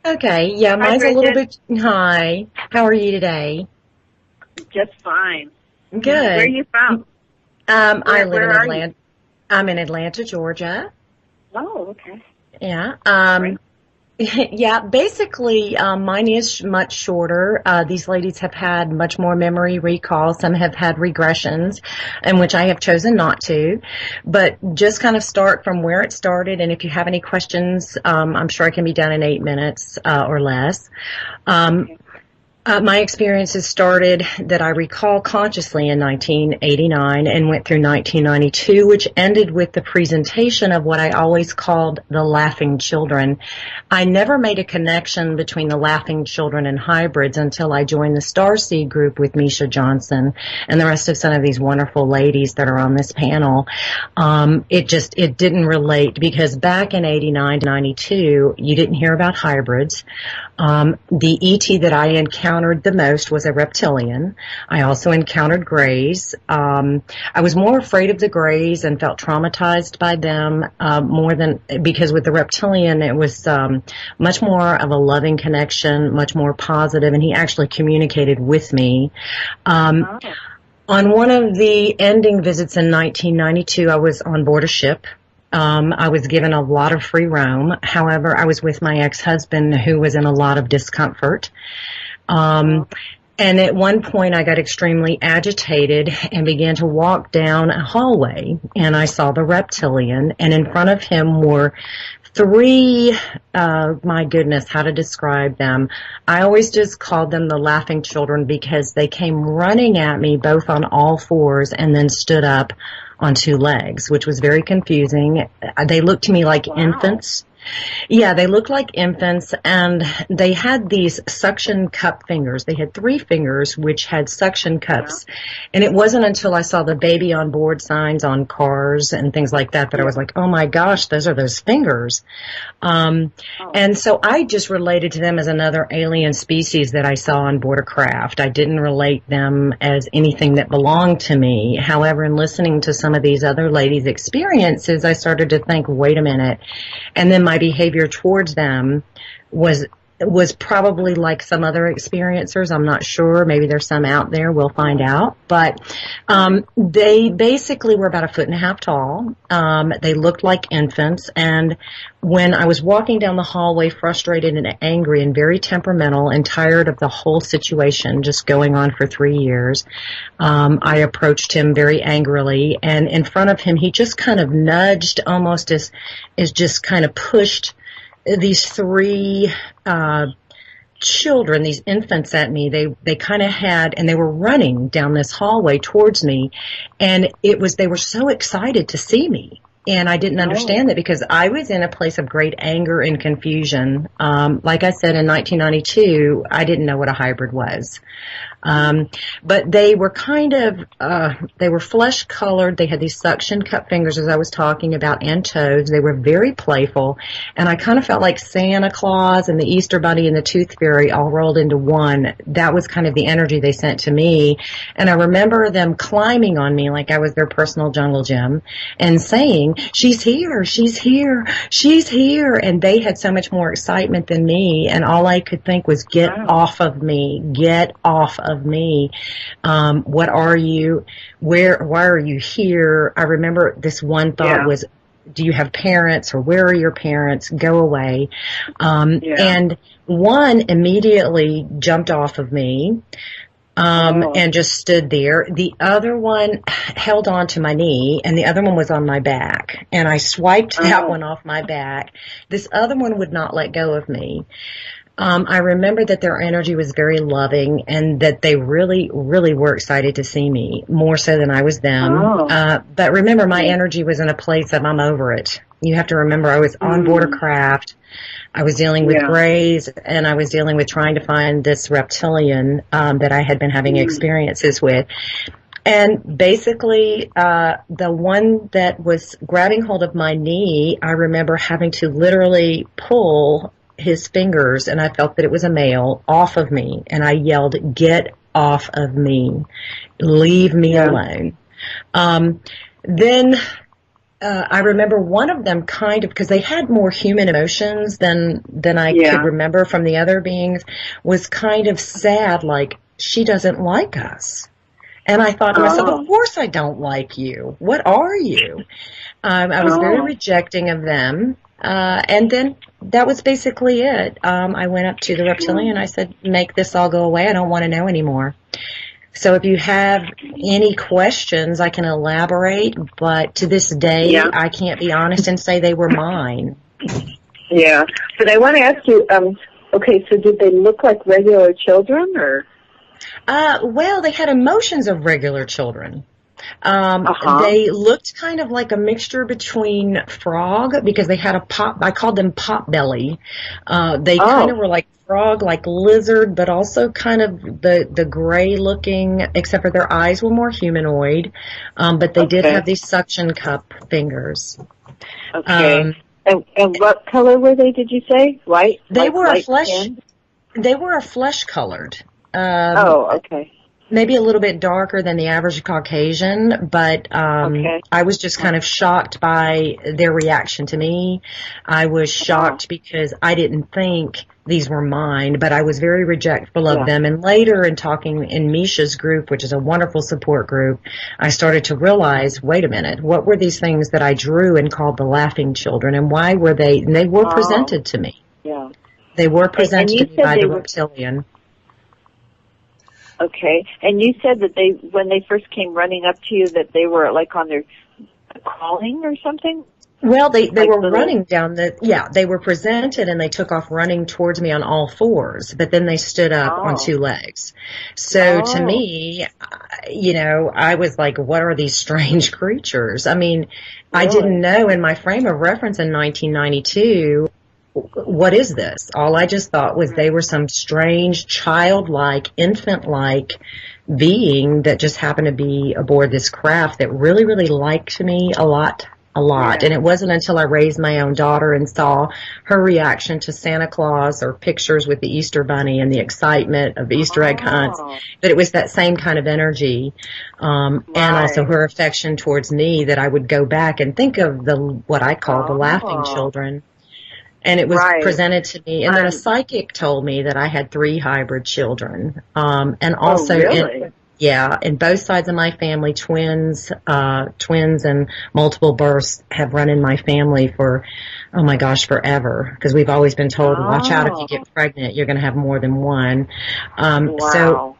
Okay, yeah, mine's a little bit... Hi, how are you today? Just fine. Good. Where are you from? I live where in are Atlanta. I'm in Atlanta, Georgia. Oh, okay. Yeah. Right. Yeah, basically, mine is much shorter. These ladies have had much more memory recall. Some have had regressions, in which I have chosen not to. But just kind of start from where it started, and if you have any questions, I'm sure I can be done in 8 minutes or less. Okay. My experiences started that I recall consciously in 1989 and went through 1992, which ended with the presentation of what I always called the laughing children. I never made a connection between the laughing children and hybrids until I joined the Starseed group with Miesha Johnston and the rest of some of these wonderful ladies that are on this panel. It didn't relate because back in 89 to 92, you didn't hear about hybrids. The ET that I encountered the most was a reptilian. I also encountered greys. I was more afraid of the greys and felt traumatized by them more than because with the reptilian it was much more of a loving connection, much more positive, and he actually communicated with me. On one of the ending visits in 1992, I was on board a ship. I was given a lot of free roam. However, I was with my ex-husband who was in a lot of discomfort. And at one point I got extremely agitated and began to walk down a hallway, and I saw the reptilian, and in front of him were three, my goodness, how to describe them. I always just called them the laughing children because they came running at me both on all fours and then stood up on two legs, which was very confusing. They looked to me like infants. Yeah, they looked like infants, and they had these suction cup fingers. They had 3 fingers which had suction cups, and it wasn't until I saw the baby on board signs on cars and things like that that I was like, oh my gosh, those are those fingers. And so I just related to them as another alien species that I saw on board a craft. I didn't relate them as anything that belonged to me. However, in listening to some of these other ladies' experiences, I started to think, wait a minute. And then my behavior towards them was probably like some other experiencers. I'm not sure. Maybe there's some out there. We'll find out. But they basically were about 1.5 feet tall. They looked like infants. And when I was walking down the hallway, frustrated and angry and very temperamental and tired of the whole situation just going on for 3 years, I approached him very angrily. And in front of him, he just kind of nudged, almost as just kind of pushed these 3 children, these infants at me. They kind of had, and they were running down this hallway towards me, and they were so excited to see me. And I didn't understand that because I was in a place of great anger and confusion. Like I said, in 1992, I didn't know what a hybrid was. But they were kind of, they were flesh colored. They had these suction cup fingers, as I was talking about, and toes. They were very playful. And I kind of felt like Santa Claus and the Easter Bunny and the Tooth Fairy all rolled into one. That was kind of the energy they sent to me. And I remember them climbing on me like I was their personal jungle gym and saying, she's here, she's here, she's here. And they had so much more excitement than me. And all I could think was, get off of me, get off of me. What are you? Why are you here? I remember this one thought was, do you have parents, or where are your parents? Go away. And one immediately jumped off of me. And just stood there. The other one held on to my knee, and the other one was on my back. And I swiped that one off my back. This other one would not let go of me. I remember that their energy was very loving, and that they really, really were excited to see me, more so than I was them. But remember, my energy was in a place of, I'm over it. You have to remember, I was on board a craft. I was dealing with greys, and I was dealing with trying to find this reptilian that I had been having experiences with. And basically, the one that was grabbing hold of my knee, I remember having to literally pull his fingers, and I felt that it was a male, off of me. And I yelled, get off of me. Leave me alone. Then I remember one of them kind of, because they had more human emotions than I could remember from the other beings, was kind of sad, like, she doesn't like us. And I thought to myself, of course I don't like you. What are you? I was very rejecting of them. And then that was basically it. I went up to the reptilian. I said, make this all go away. I don't want to know anymore. So if you have any questions, I can elaborate. But to this day, I can't be honest and say they were mine. Yeah. But I want to ask you, okay, so did they look like regular children, or? Well, they had emotions of regular children. They looked kind of like a mixture between frog, because they had I called them pot belly. They kind of were like frog, like lizard, but also kind of the gray looking, except for their eyes were more humanoid. But they did have these suction cup fingers. Okay. And what color were they, did you say? White? They were white a flesh. skin? They were a flesh colored. Okay. Maybe a little bit darker than the average Caucasian, but I was just kind of shocked by their reaction to me. I was shocked because I didn't think these were mine, but I was very rejectful of them. And later, in talking in Miesha's group, which is a wonderful support group, I started to realize, wait a minute, what were these things that I drew and called the laughing children, and why were they? And they were presented to me. Yeah. They were presented to me by the reptilian. Okay. And you said that when they first came running up to you, that they were like on their crawling or something? Well, they were running down they were presented and they took off running towards me on all fours, but then they stood up on two legs. So to me, I was like, what are these strange creatures? I mean, I didn't know in my frame of reference in 1992, what is this? All I just thought was they were some strange, childlike, infant-like being that just happened to be aboard this craft that really, really liked me a lot. And it wasn't until I raised my own daughter and saw her reaction to Santa Claus or pictures with the Easter Bunny and the excitement of Easter egg hunts that it was that same kind of energy. And also her affection towards me that I would go back and think of what I call the laughing children. And it was presented to me. And then a psychic told me that I had 3 hybrid children. And also, in both sides of my family, twins and multiple births have run in my family for, oh my gosh, forever. Because we've always been told, watch out, if you get pregnant, you're going to have more than one. So,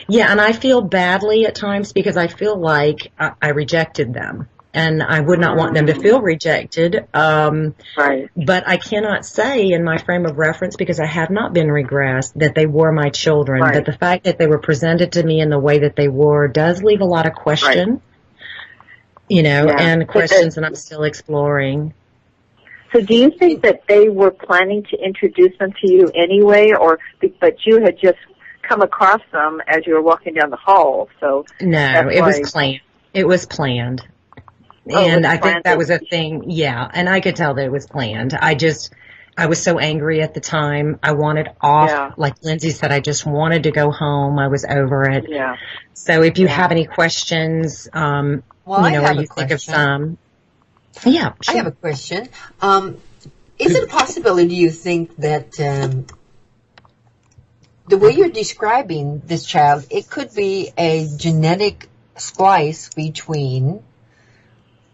and I feel badly at times because I feel like I rejected them. And I would not want them to feel rejected. But I cannot say in my frame of reference, because I have not been regressed, that they were my children. But the fact that they were presented to me in the way that they were does leave a lot of question, and questions that I'm still exploring. So do you think that they were planning to introduce them to you anyway, but you had just come across them as you were walking down the hall? So no, it was planned. It was planned. And I think that was a thing, and I could tell that it was planned. I was so angry at the time. I wanted off, like Lindsay said, I just wanted to go home. I was over it. Yeah. So if you have any questions, or you think of some. Yeah, sure. I have a question. Is it a possibility, do you think, that the way you're describing this child, it could be a genetic splice between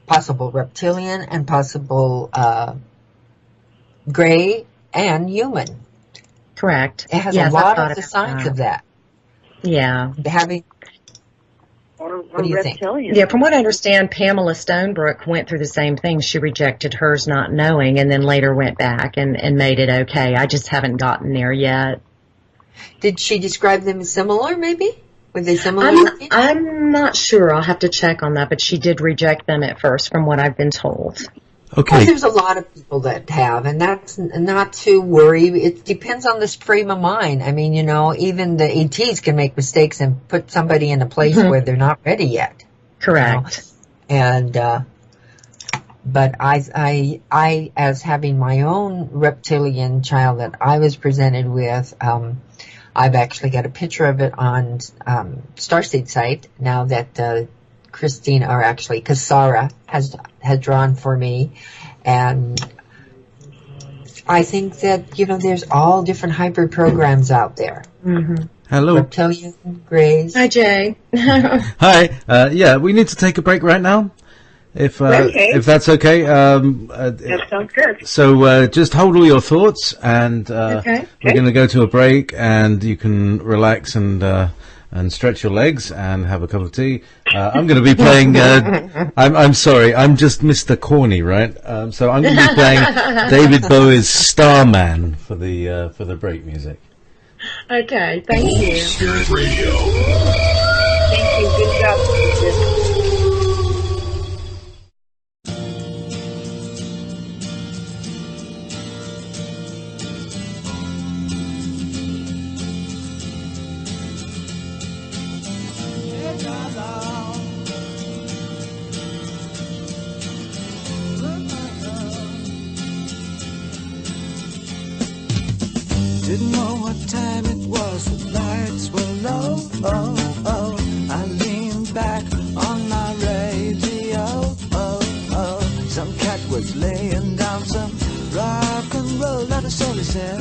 possible reptilian and possible gray and human? Correct. It has a lot of the signs of that. Yeah. What do you think? Yeah, from what I understand, Pamela Stonebrook went through the same thing. She rejected hers not knowing and then later went back and made it okay. I just haven't gotten there yet. Did she describe them as similar, maybe? Were they similar? I'm not sure. I'll have to check on that, but she did reject them at first, from what I've been told. Okay. There's a lot of people that have, and that's not to worry. It depends on this frame of mind. I mean, even the ETs can make mistakes and put somebody in a place where they're not ready yet. Correct. And but I as having my own reptilian child that I was presented with, I've actually got a picture of it on Starseed site now that Christine, or actually Kasara, has drawn for me. And I think that, there's all different hybrid programs out there. Mm-hmm. Hello. Reptilian Grays. Hi, Jay. Hi. Yeah, we need to take a break right now. If that's okay. That sounds good. So just hold all your thoughts, and Okay. we're going to go to a break, and you can relax and stretch your legs and have a cup of tea. I'm going to be playing. I'm sorry, I'm just Mr. Corny, right? So I'm going to be playing David Bowie's Starman for the break music. Okay, thank you. Spirit Radio. Thank you. Good job, Bridget. Didn't know what time it was, the lights were low. Oh, oh. I leaned back on my radio. Oh, oh. Some cat was laying down some rock and roll, that is all he said.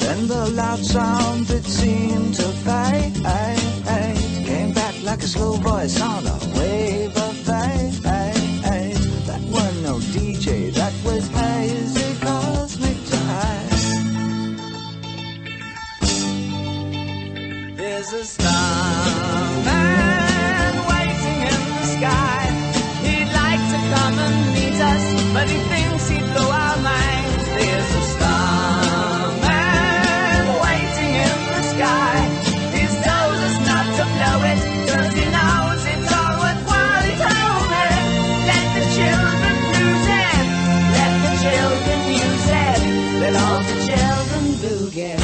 Then the loud sound, it seemed to fade. Came back like a slow voice on a wave of fade. That wasn't no DJ, that was hazy cosmic time. There's a starman waiting in the sky. He'd like to come and meet us, but he thinks he'd blow our minds. There's a starman waiting in the sky. He's told us not to blow it, 'cause he knows it's all worthwhile. He told me, let the children lose it, let the children use it, let all the children boogie.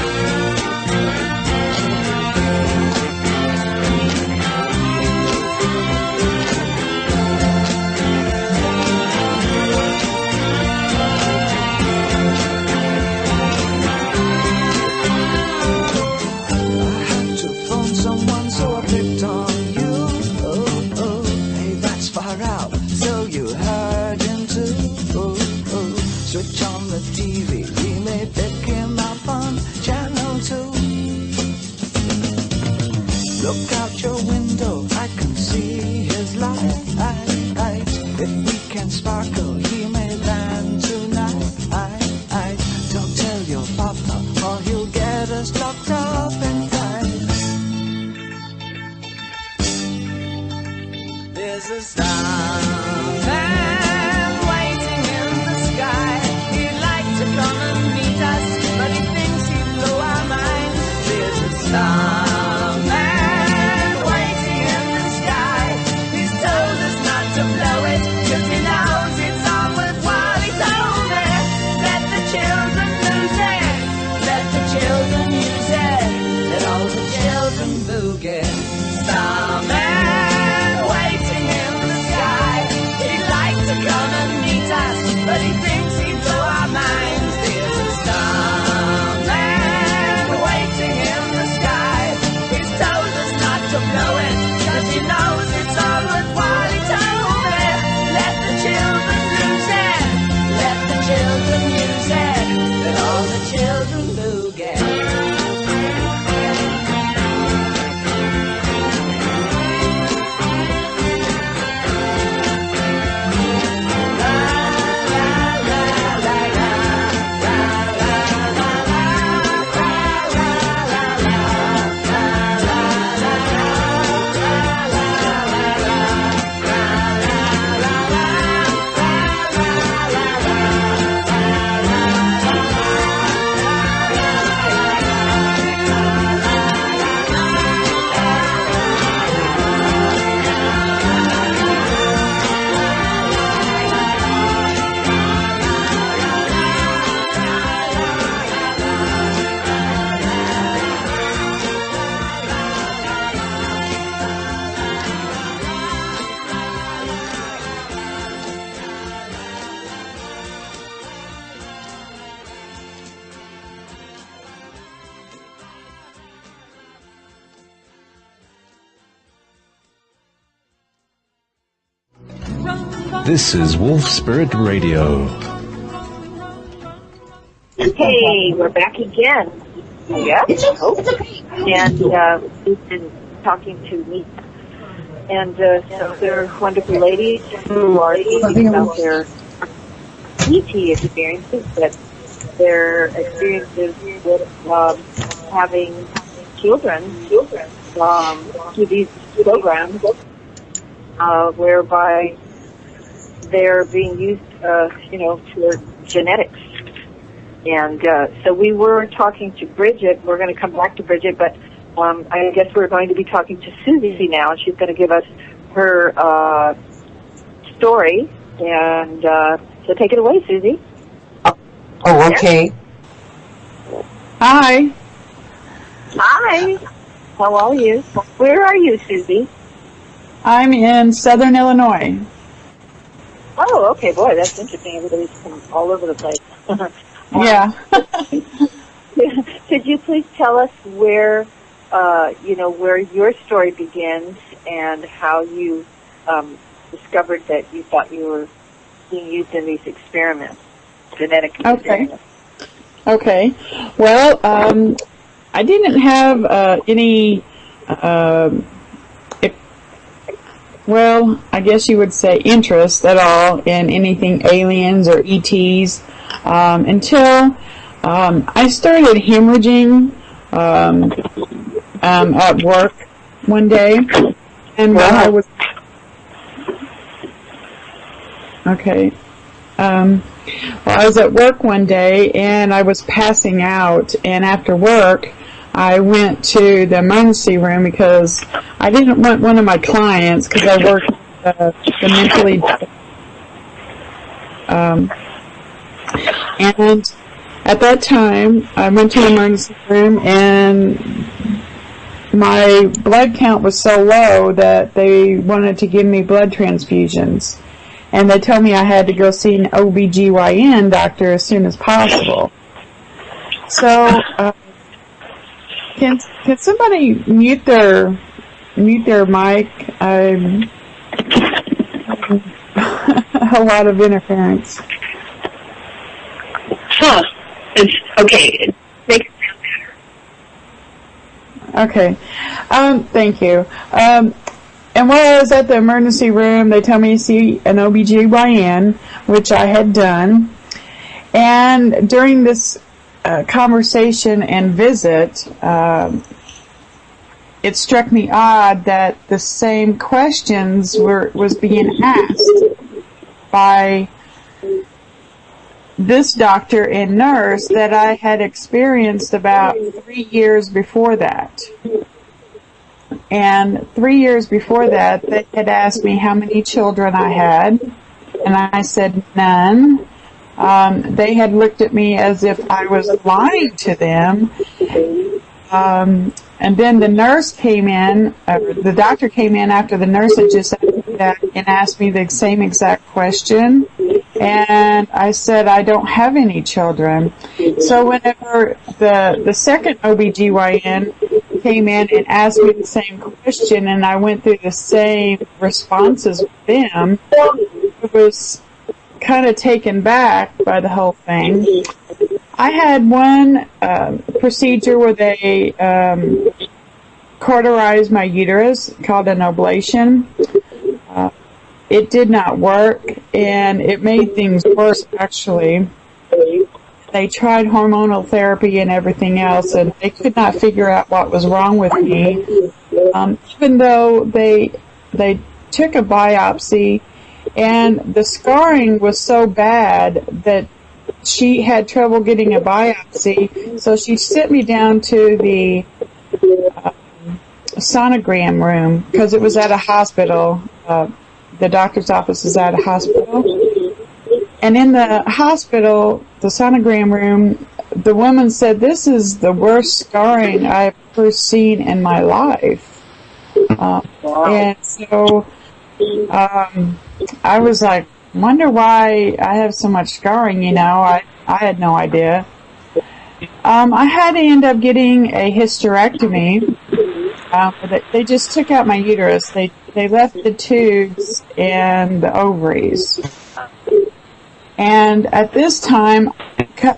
Switch on the TV, we may pick him up on channel 2. Look out your window, I can see his light. If we can sparkle, he may land tonight. Don't tell your papa, or he'll get us locked up and tight. There's a starman waiting in the sky. He'd like to come and meet us, but he thinks he'd blow our minds. There's a starman waiting in the sky. He's told us not to blow it, 'cause he knows it's all worthwhile. He told me, let the children lose it, let the children use it, let all the children boogie. Starman waiting in the sky. He'd like to come and meet us, but he thinks he'd blow our minds. There's a starman waiting in the sky. He's told us not to blow it, 'cause he knows it's all worthwhile. He told me, let the children lose it, let the children use it, let all the children boogie. This is Wolf Spirit Radio. Hey, we're back again. Yeah. It's okay. And we've been talking to me. And so they're wonderful ladies who are speaking about their ET experiences, but their experiences with having children through these programs, whereby they're being used, for genetics. And so we were talking to Bridget. We're going to come back to Bridget, but I guess we're going to be talking to Susie now, and she's going to give us her story. And so take it away, Susie. Oh, okay. Hi. Hi. How are you? Where are you, Susie? I'm in Southern Illinois. Oh, okay. Boy, that's interesting. Everybody's from all over the place. Yeah. Could you please tell us where your story begins and how you discovered that you thought you were being used in these experiments, genetic experiments? Okay. Well, I didn't have any, I guess you would say interest at all in anything aliens or ETs until I started hemorrhaging at work one day, and when I was I was at work one day and I was passing out, and after work I went to the emergency room because I didn't want one of my clients, because I work the mentally and at that time I went to the emergency room and my blood count was so low that they wanted to give me blood transfusions. And they told me I had to go see an OBGYN doctor as soon as possible. So, can somebody mute their mic? I'm a lot of interference. Huh. It's okay. It makes it sound better. Okay. Thank you. And while I was at the emergency room, they told me to see an OBGYN, which I had done. And during this conversation and visit, it struck me odd that the same questions was being asked by this doctor and nurse that I had experienced about 3 years before that. And 3 years before that, they had asked me how many children I had, and I said none. They had looked at me as if I was lying to them. And then the nurse came in, the doctor came in after the nurse had just asked me that and asked me the same exact question. And I said, I don't have any children. So whenever the second OBGYN came in and asked me the same question, and I went through the same responses with them, I was kind of taken back by the whole thing. I had one procedure where they cauterized my uterus, called an ablation. It did not work, and it made things worse, actually. They tried hormonal therapy and everything else, and they could not figure out what was wrong with me. Even though they took a biopsy, and the scarring was so bad that she had trouble getting a biopsy, so she sent me down to the sonogram room, because it was at a hospital. The doctor's office is at a hospital. And in the hospital, the sonogram room, the woman said, this is the worst scarring I've ever seen in my life. And so I was like, wonder why I have so much scarring, I had no idea. I had to end up getting a hysterectomy. They just took out my uterus. They left the tubes and the ovaries. And at this time,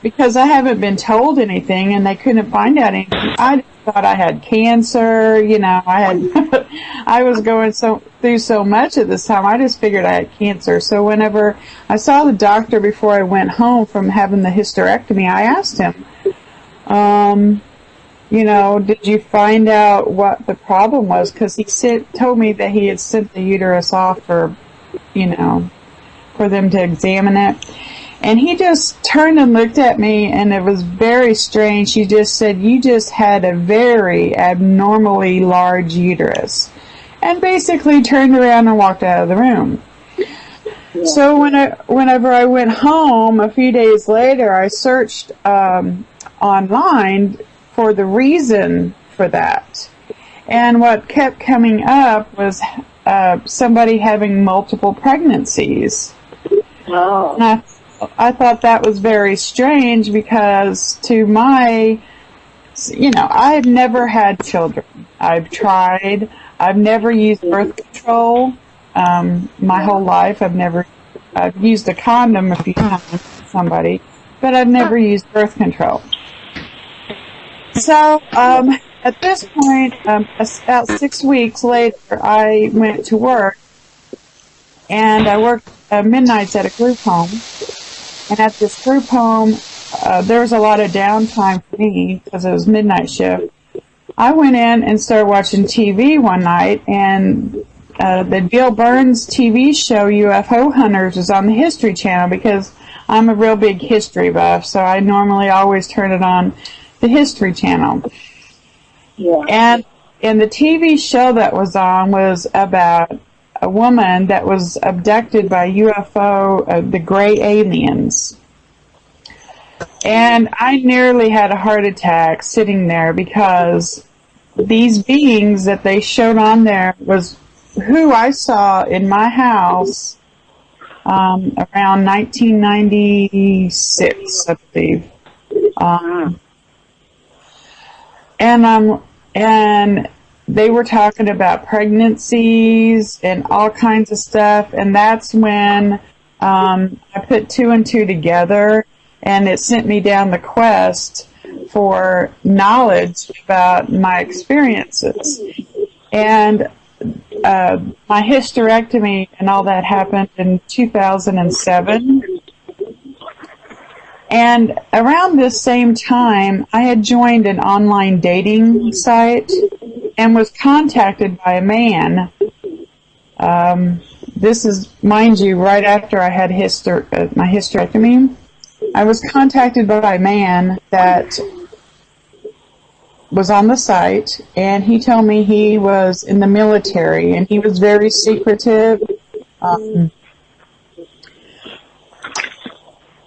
because I haven't been told anything and they couldn't find out anything, I thought I had cancer. You know, I was going through so much at this time. I just figured I had cancer. So whenever I saw the doctor before I went home from having the hysterectomy, I asked him, you know, did you find out what the problem was? Because he told me that he had sent the uterus off for, you know, for them to examine it. And he just turned and looked at me, and it was very strange. He just said, you just had a very abnormally large uterus. And basically turned around and walked out of the room. Yeah. So whenever I went home, a few days later, I searched online for the reason for that. And what kept coming up was somebody having multiple pregnancies. Oh. And I thought that was very strange because to my, you know, I've never had children. I've tried. I've never used birth control my whole life. I've used a condom a few times with somebody, but I've never used birth control. So at this point, about 6 weeks later, I went to work, and I worked midnights at a group home. And at this group home, there was a lot of downtime for me because it was midnight shift. I went in and started watching TV one night, and the Bill Burns TV show UFO Hunters was on the History Channel because I'm a real big history buff, so I normally always turn it on the History Channel. Yeah. And the TV show that was on was about a woman that was abducted by UFO, the gray aliens. And I nearly had a heart attack sitting there because these beings that they showed on there was who I saw in my house around 1996, I believe. And they were talking about pregnancies and all kinds of stuff, and that's when I put two and two together, and it sent me down the quest for knowledge about my experiences. And my hysterectomy and all that happened in 2007. And around this same time, I had joined an online dating site and was contacted by a man. This is, mind you, right after I had my hysterectomy. I was contacted by a man that was on the site, and he told me he was in the military, and he was very secretive.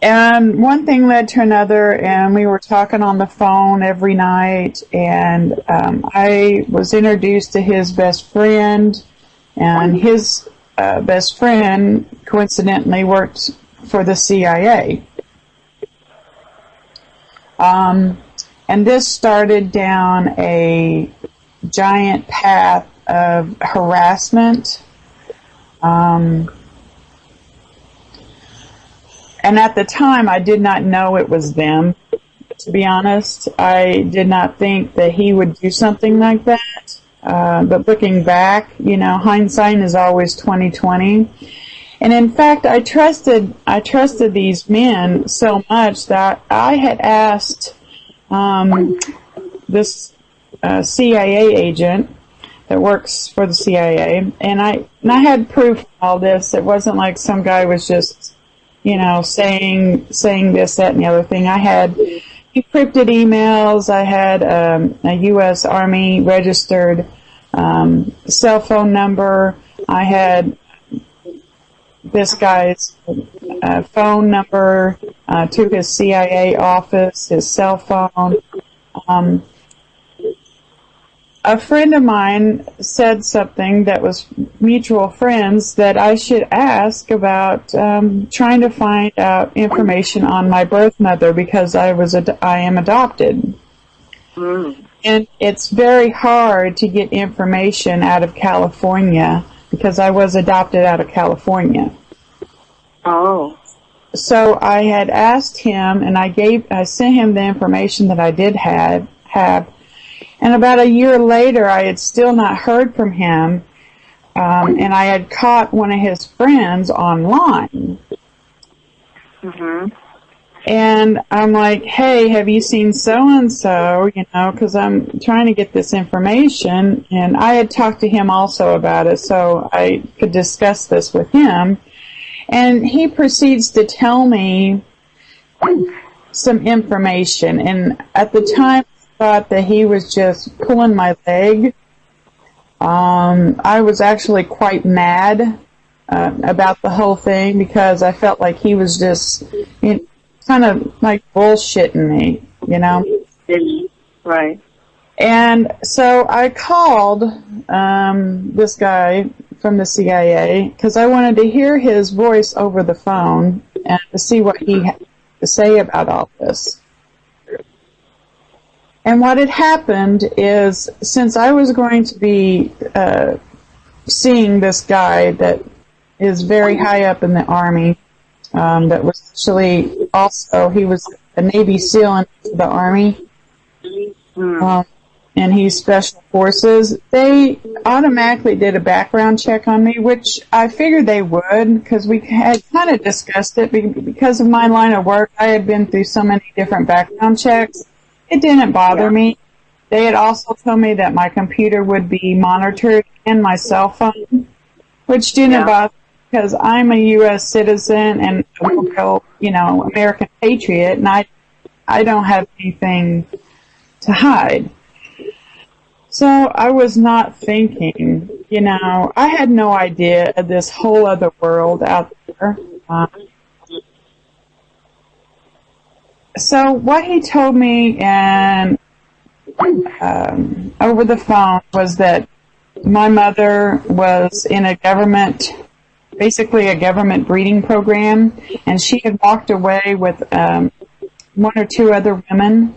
And one thing led to another, and we were talking on the phone every night, and I was introduced to his best friend, and his best friend coincidentally worked for the CIA. And this started down a giant path of harassment. And at the time, I did not know it was them, to be honest. I did not think that he would do something like that. But looking back, you know, hindsight is always 20/20. And in fact, I trusted these men so much that I had asked this CIA agent that works for the CIA, and I had proof of all this. It wasn't like some guy was just, you know, saying this, that, and the other thing. I had encrypted emails. I had a U.S. Army registered cell phone number. I had this guy's phone number to his CIA office, his cell phone. A friend of mine said something that was mutual friends that I should ask about trying to find out information on my birth mother because I am adopted. Mm. And it's very hard to get information out of California because I was adopted out of California. Oh. so I had asked him, and I sent him the information that I did have, and about a year later, I had still not heard from him, and I had caught one of his friends online. Mhm. And I'm like, hey, have you seen so-and-so, because I'm trying to get this information. And I had talked to him also about it, so I could discuss this with him. And he proceeds to tell me some information. And at the time, I thought that he was just pulling my leg. I was actually quite mad about the whole thing because I felt like he was just kind of like bullshitting me, Right. And so I called this guy from the CIA because I wanted to hear his voice over the phone and to see what he had to say about all this. And what had happened is, since I was going to be seeing this guy that is very high up in the Army, that was actually also, he was a Navy SEAL in the Army, and he's Special Forces. They automatically did a background check on me, which I figured they would, because we had kind of discussed it. Because of my line of work, I had been through so many different background checks. It didn't bother me. They had also told me that my computer would be monitored and my cell phone, which didn't bother me because I'm a U.S. citizen and a real, American patriot, and I don't have anything to hide. So I was not thinking, I had no idea of this whole other world out there. So what he told me and over the phone was that my mother was in basically a government breeding program, and she had walked away with one or two other women.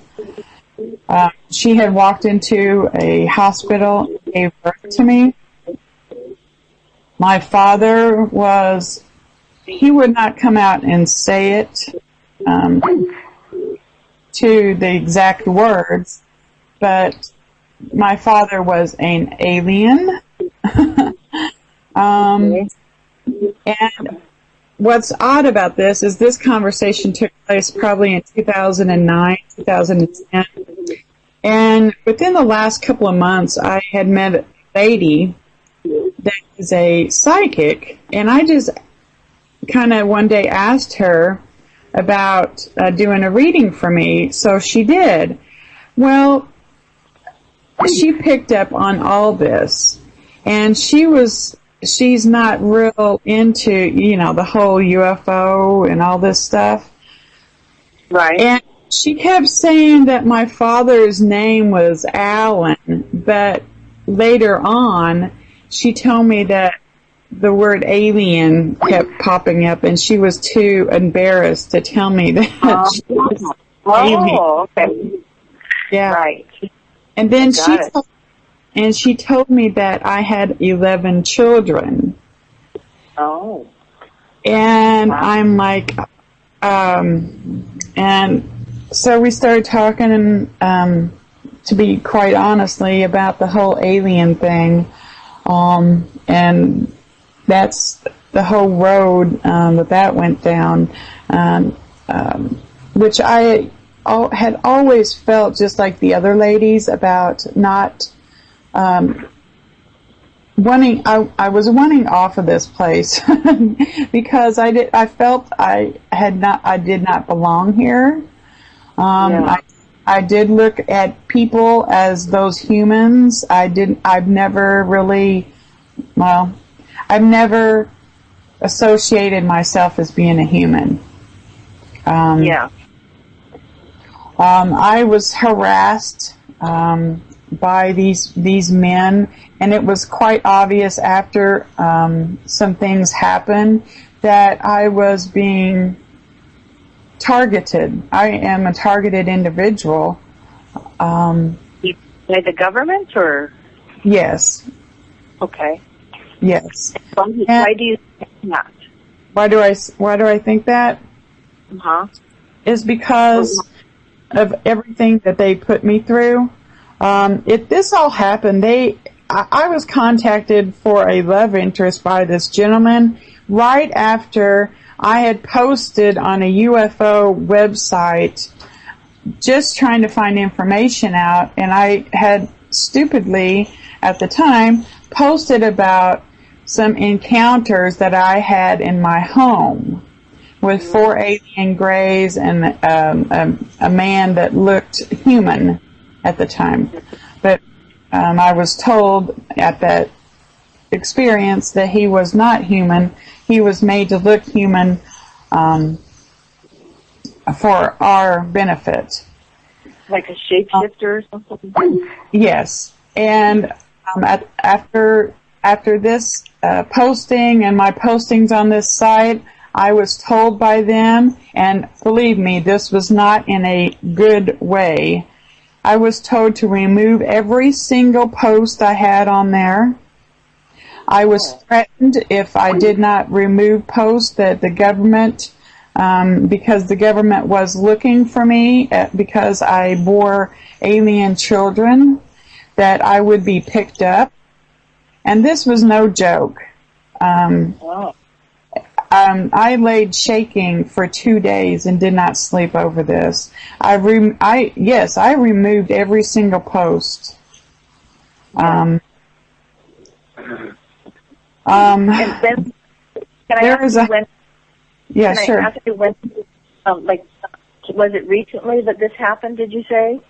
She had walked into a hospital and gave birth to me. My father he would not come out and say it to the exact words, but my father was an alien. And what's odd about this is this conversation took place probably in 2009, 2010. And within the last couple of months, I had met a lady that is a psychic, and I just kind of one day asked her about doing a reading for me, so she did. Well, she picked up on all this, and she's not real into, the whole UFO and all this stuff. Right. And she kept saying that my father's name was Alan, but later on, she told me that the word alien kept popping up, and she was too embarrassed to tell me that she was alien. Okay. Yeah. Right. And then she told me that I had 11 children. Oh. And I'm like, and so we started talking, and to be quite honestly, about the whole alien thing, and that's the whole road that went down, which I had always felt just like the other ladies about not wanting. I was wanting off of this place because I felt I did not belong here. I did look at people as those humans. I've never associated myself as being a human. I was harassed by these men, and it was quite obvious after some things happened that I was being targeted. I am a targeted individual. By the government, or? Yes. Okay. Yes. Why do you think that? Why do I think that? Huh? is because of everything that they put me through. This all happened. I was contacted for a love interest by this gentleman right after I had posted on a UFO website just trying to find information out, and I had stupidly at the time posted about some encounters that I had in my home with 4 alien grays and a man that looked human at the time. But I was told at that experience that he was not human. He was made to look human for our benefit. Like a shapeshifter or something? Yes. And after this posting and my postings on this site, I was told by them, and believe me, this was not in a good way, I was told to remove every single post I had on there. I was threatened if I did not remove posts that the government, because the government was looking for me because I bore alien children, that I would be picked up. And this was no joke. I laid shaking for 2 days and did not sleep over this. I removed every single post. And then, can I ask you when? Yeah, sure. Can I ask you when? Was it recently that this happened? Did you say?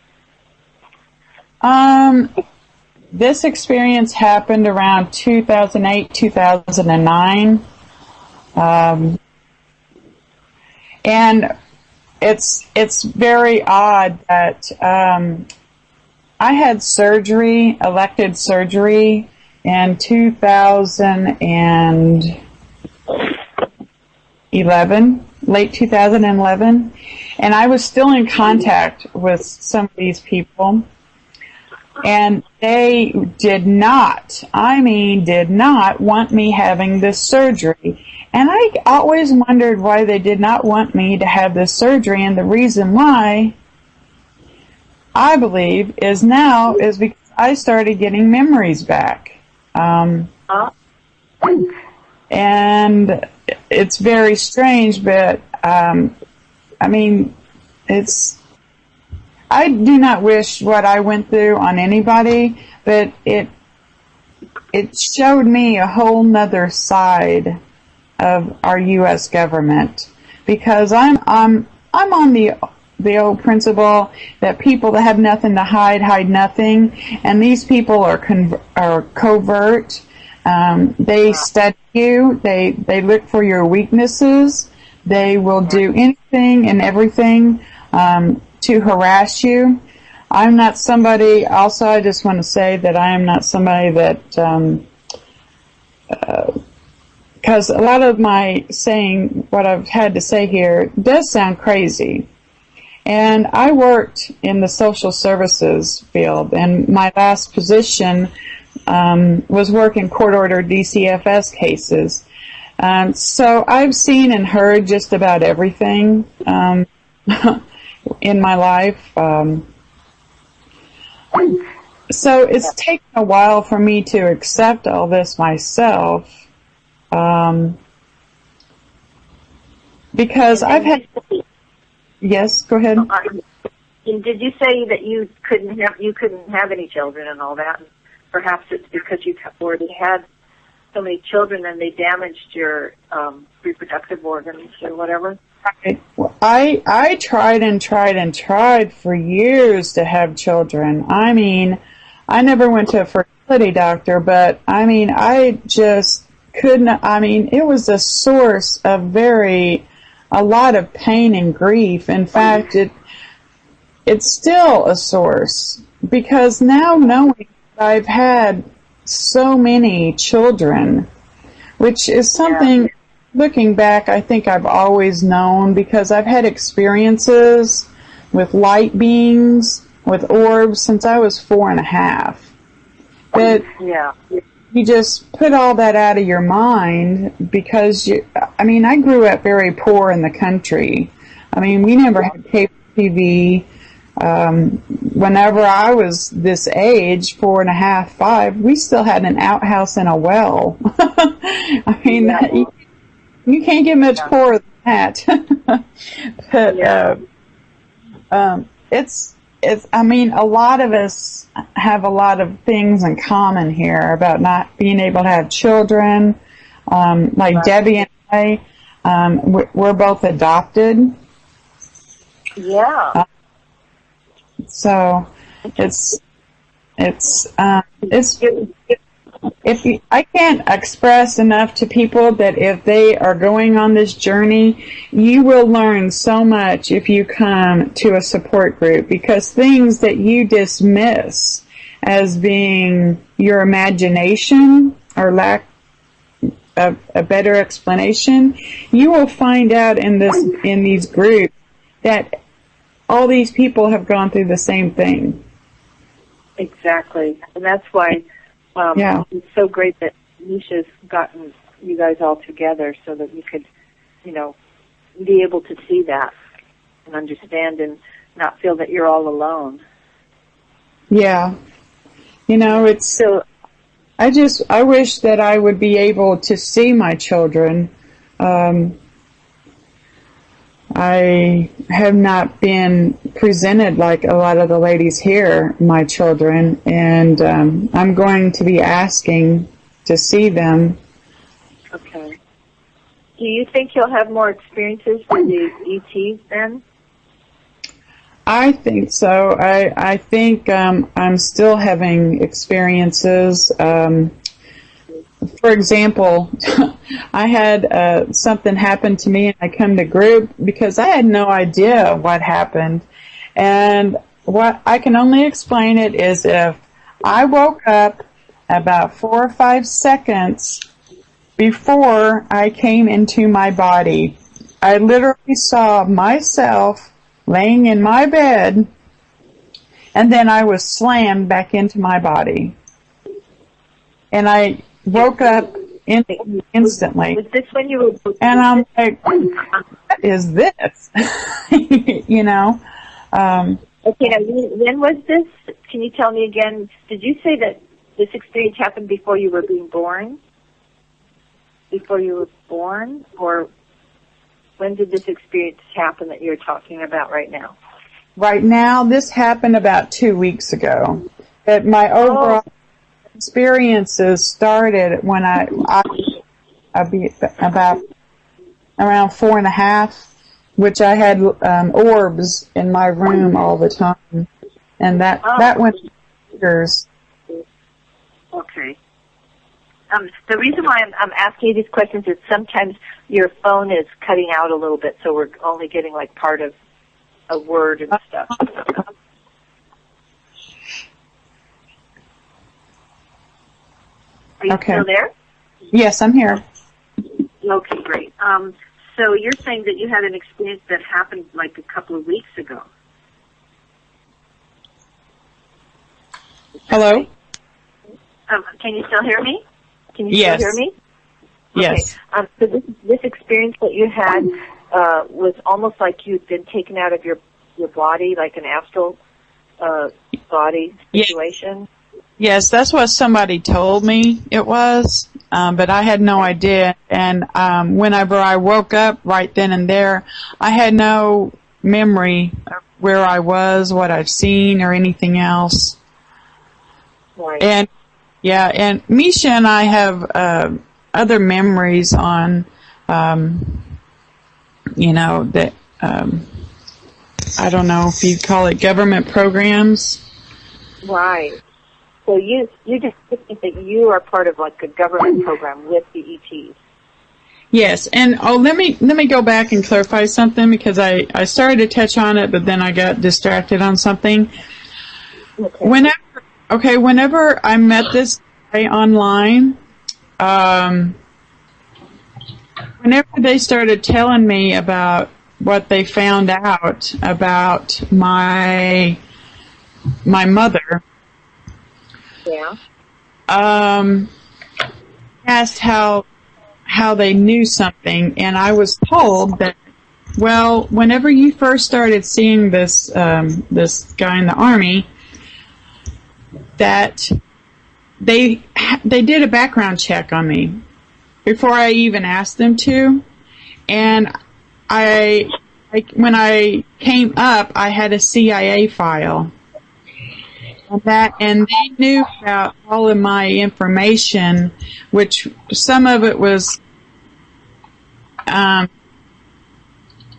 This experience happened around 2008, 2009. And it's very odd that I had surgery, elected surgery, in 2011, late 2011, and I was still in contact with some of these people, and they did not want me having this surgery. And I always wondered why they did not want me to have this surgery, and the reason why, I believe, is because I started getting memories back. And it's very strange, but I do not wish what I went through on anybody, but it showed me a whole nother side of our U.S. government, because I'm on the old principle that people that have nothing to hide nothing, and these people are covert. They study you. They look for your weaknesses. They will do anything and everything to harass you. I'm not somebody. Also, I just want to say that I am not somebody that. Because a lot of my saying, what I've had to say here, does sound crazy. And I worked in the social services field, and my last position was working court-ordered DCFS cases. So I've seen and heard just about everything in my life. So it's taken a while for me to accept all this myself. Because I've had. Yes, go ahead. Did you say that you couldn't have any children and all that? Perhaps it's because you already had so many children and they damaged your reproductive organs or whatever. Right. Well, I tried for years to have children. I mean, I never went to a fertility doctor, but I just couldn't. It was a source of a lot of pain and grief. In fact, it's still a source, because now knowing that I've had so many children, which is something, looking back, I think I've always known, because I've had experiences with light beings, with orbs, since I was 4.5. But you just put all that out of your mind, because I grew up very poor in the country. I mean, we never had cable TV. Whenever I was this age, 4.5, 5, we still had an outhouse and a well. I mean, you can't get much poorer than that. But, I mean, a lot of us have a lot of things in common here about not being able to have children. Like Debbie and I, we're both adopted. Yeah. So I can't express enough to people that if they are going on this journey, you will learn so much if you come to a support group, because things that you dismiss as being your imagination or lack of a better explanation, you will find out in these groups that all these people have gone through the same thing. Exactly. And that's why it's so great that Miesha's gotten you guys all together so that you could, be able to see that and understand and not feel that you're all alone. Yeah. It's so. I wish that I would be able to see my children. I have not been presented like a lot of the ladies here, my children, and I'm going to be asking to see them. Okay. Do you think you'll have more experiences with the ETs then? I think so. I think I'm still having experiences. For example, I had something happen to me, and I come to group because I had no idea what happened. And what I can only explain it is if I woke up about 4 or 5 seconds before I came into my body, I literally saw myself laying in my bed, and then I was slammed back into my body. And I woke up instantly. Was this when you were... And I'm like, what is this? Okay, now, when was this? Can you tell me again? Did you say that this experience happened before you were being born? Before you were born? Or when did this experience happen that you're talking about right now? Right now, this happened about 2 weeks ago. But my overall experiences started when I be about around 4.5, which I had orbs in my room all the time, and that went years. Okay. The reason why I'm asking you these questions is sometimes your phone is cutting out a little bit, so we're only getting like part of a word and stuff. Are you still there? Yes, I'm here. Okay, great. So you're saying that you had an experience that happened like a couple of weeks ago. Hello? Can you still hear me? Can you Yes. still hear me? Yes. Okay. So this experience that you had was almost like you'd been taken out of your body, like an astral body situation. Yes, that's what somebody told me it was, but I had no idea. And whenever I woke up right then and there, I had no memory of where I was, what I've seen, or anything else. Right. And and Miesha and I have other memories on, that I don't know if you'd call it government programs. Right. So you just think that you are part of like a government program with the ETs. Yes, and let me go back and clarify something, because I started to touch on it, but then I got distracted on something. Okay. Whenever I met this guy online, whenever they started telling me about what they found out about my mother, asked how they knew something, and I was told that Well, whenever you first started seeing this this guy in the Army, that they did a background check on me before I even asked them to, and when I came up, I had a CIA file, and they knew about all of my information, which some of it was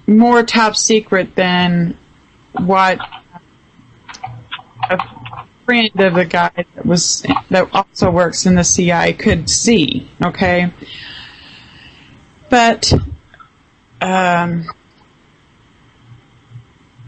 more top secret than what a friend of the guy that also works in the CIA could see. Okay, but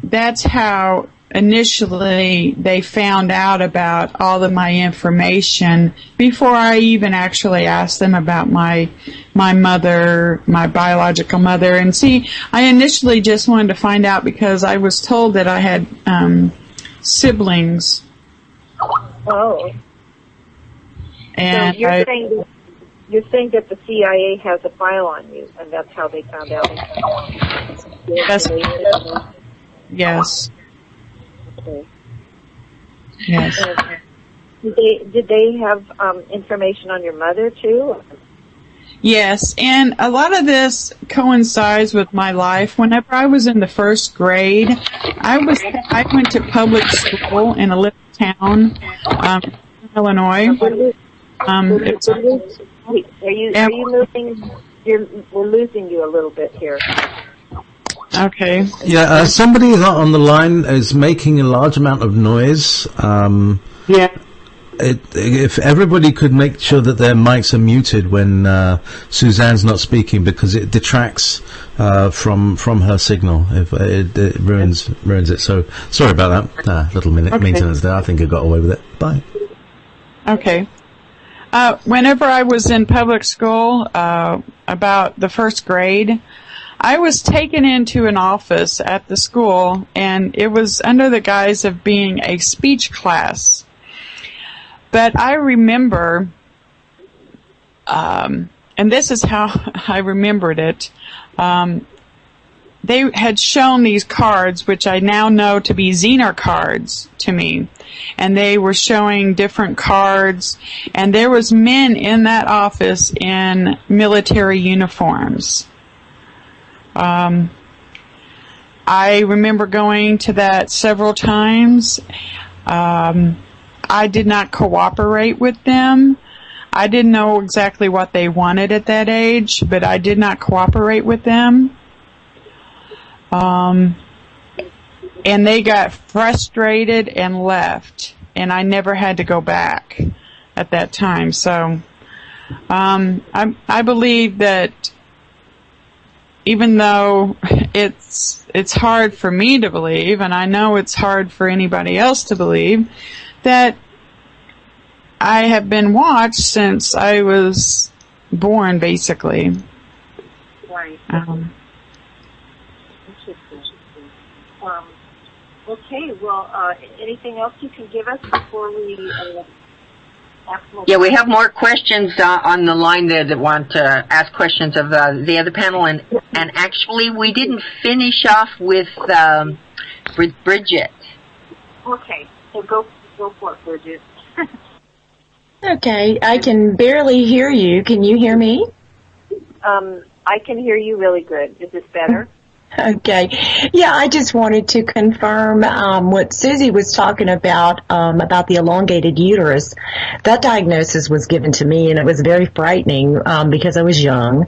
that's how initially they found out about all of my information before I even actually asked them about my mother, my biological mother. And see, I initially just wanted to find out because I was told that I had siblings. Oh. And so you're saying that the CIA has a file on you, and that's how they found out. Yes. Okay. Yes. Did they have information on your mother too? Yes, and a lot of this coincides with my life. Whenever I was in the first grade, I went to public school in a little town, in Illinois. Are you moving? We're losing you a little bit here. Okay. Yeah, somebody on the line is making a large amount of noise. Yeah. If everybody could make sure that their mics are muted when Suzanne's not speaking, because it detracts from her signal. If it ruins it. So sorry about that. Little maintenance there. I think I got away with it. Bye. Okay. Whenever I was in public school, about the first grade, I was taken into an office at the school, and it was under the guise of being a speech class. But I remember, and this is how I remembered it, they had shown these cards, which I now know to be Zener cards to me. And they were showing different cards, and there was men in that office in military uniforms. I remember going to that several times. I did not cooperate with them. I didn't know exactly what they wanted at that age, but I did not cooperate with them. And they got frustrated and left, and I never had to go back at that time. So I believe that even though it's hard for me to believe, and I know it's hard for anybody else to believe, that I have been watched since I was born, basically. Right. Okay, well, anything else you can give us before we Yeah, we have more questions on the line there that want to ask questions of the other panel, and actually we didn't finish off with Bridget. Okay, so go for it, Bridget. Okay, I can barely hear you. Can you hear me? I can hear you really good. Is this better? Okay. Yeah, I just wanted to confirm what Susie was talking about the elongated uterus. That diagnosis was given to me, and it was very frightening because I was young,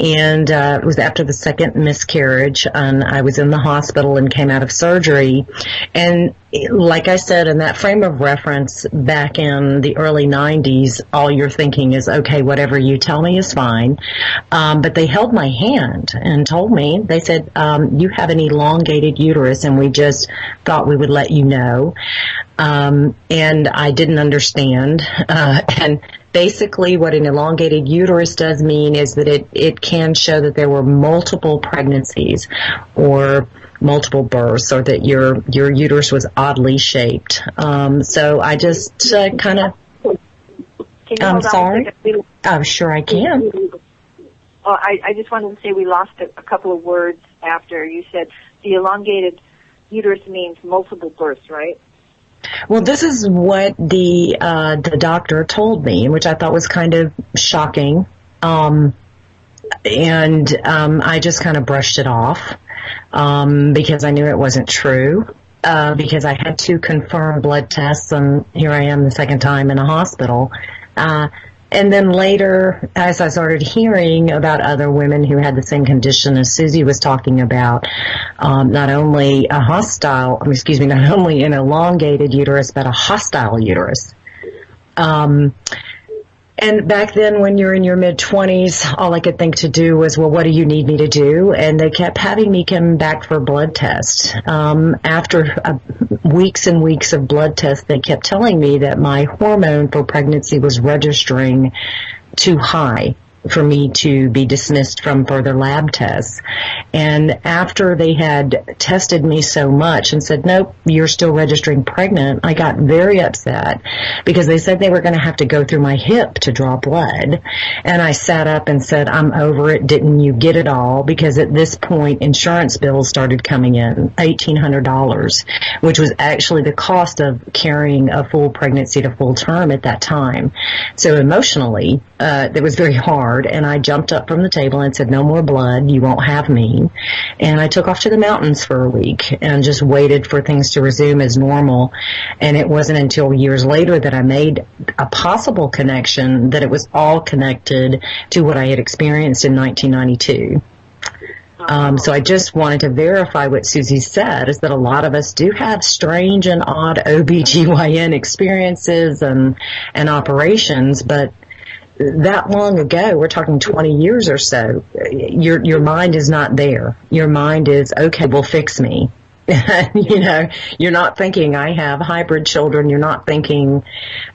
and it was after the second miscarriage, and I was in the hospital and came out of surgery. And like I said, in that frame of reference back in the early 90s, all you're thinking is, okay, whatever you tell me is fine. But they held my hand and told me, they said, you have an elongated uterus, and we just thought we would let you know. And I didn't understand. And basically what an elongated uterus does mean is that it can show that there were multiple pregnancies or multiple births, or that your uterus was oddly shaped. So I just kind of... I'm sorry? I'm sure I can. I just wanted to say we lost a couple of words after you said the elongated uterus means multiple births, right? Well, this is what the doctor told me, which I thought was kind of shocking. I just kind of brushed it off because I knew it wasn't true. Because I had 2 confirmed blood tests, and here I am the second time in a hospital. And then later, as I started hearing about other women who had the same condition as Susie was talking about, not only not only an elongated uterus, but a hostile uterus. And back then, when you're in your mid-20s, all I could think to do was, well, what do you need me to do? And they kept having me come back for blood tests. After weeks and weeks of blood tests, they kept telling me that my hormone for pregnancy was registering too high for me to be dismissed from further lab tests. And after they had tested me so much and said, nope, you're still registering pregnant, I got very upset because they said they were going to have to go through my hip to draw blood. And I sat up and said, I'm over it. Didn't you get it all? Because at this point, insurance bills started coming in, $1,800, which was actually the cost of carrying a full pregnancy to full term at that time. So emotionally, it was very hard. And I jumped up from the table and said, no more blood, you won't have me. And I took off to the mountains for a week and just waited for things to resume as normal. And it wasn't until years later that I made a possible connection that it was all connected to what I had experienced in 1992. So I just wanted to verify what Susie said, is that a lot of us do have strange and odd OBGYN experiences and operations, but that long ago, we're talking 20 years or so, your mind is not there. Your mind is, okay, well, fix me. You're not thinking I have hybrid children. You're not thinking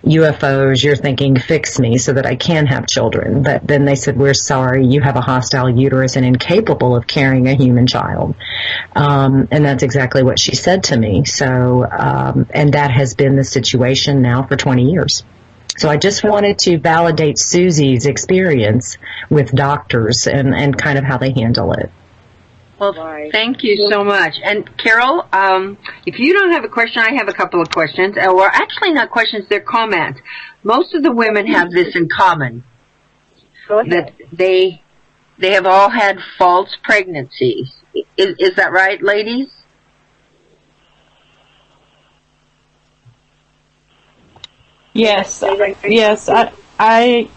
UFOs. You're thinking fix me so that I can have children. But then they said, we're sorry, you have a hostile uterus and incapable of carrying a human child. And that's exactly what she said to me. So, and that has been the situation now for 20 years. So I just wanted to validate Susie's experience with doctors and kind of how they handle it. Well, thank you so much. And Carol, if you don't have a question, I have a couple of questions. Or actually not questions, they're comments. Most of the women have this in common. That they have all had false pregnancies. Is that right, ladies? Yes. I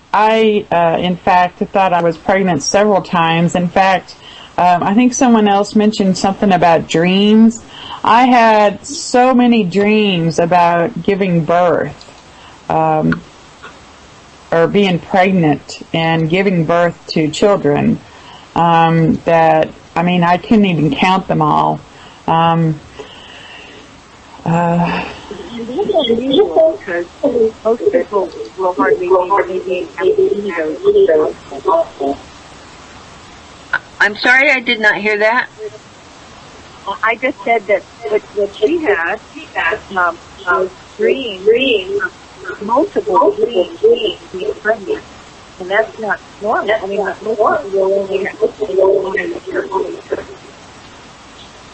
in fact thought I was pregnant several times. In fact, I think someone else mentioned something about dreams. I had so many dreams about giving birth, or being pregnant and giving birth to children, that, I mean, I couldn't even count them all. Because most people will hardly I'm sorry, I did not hear that. I just said that what she had was dreams, multiple dreams being pregnant. And that's not normal. I mean, most people will only have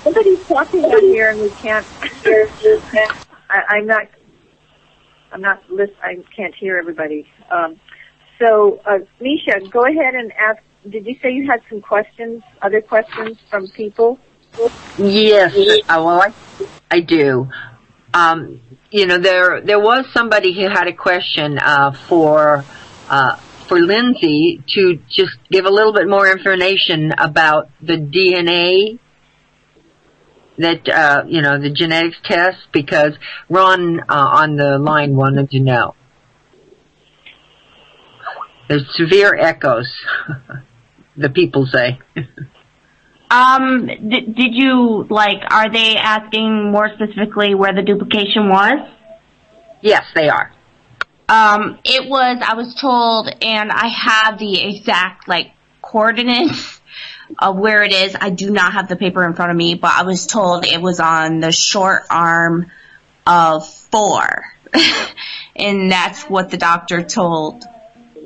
somebody's talking out here and we can't hear. I can't hear everybody. So, Miesha, go ahead and ask. Did you say you had some questions, other questions from people? Yes, well, I do. There was somebody who had a question for Lindsay to just give a little bit more information about the DNA that, the genetics test, because Ron on the line wanted to know. There's severe echoes, the people say. Did you, are they asking more specifically where the duplication was? Yes, they are. I was told, and I have the exact, coordinates of where it is. I do not have the paper in front of me, but I was told it was on the short arm of 4. And that's what the doctor told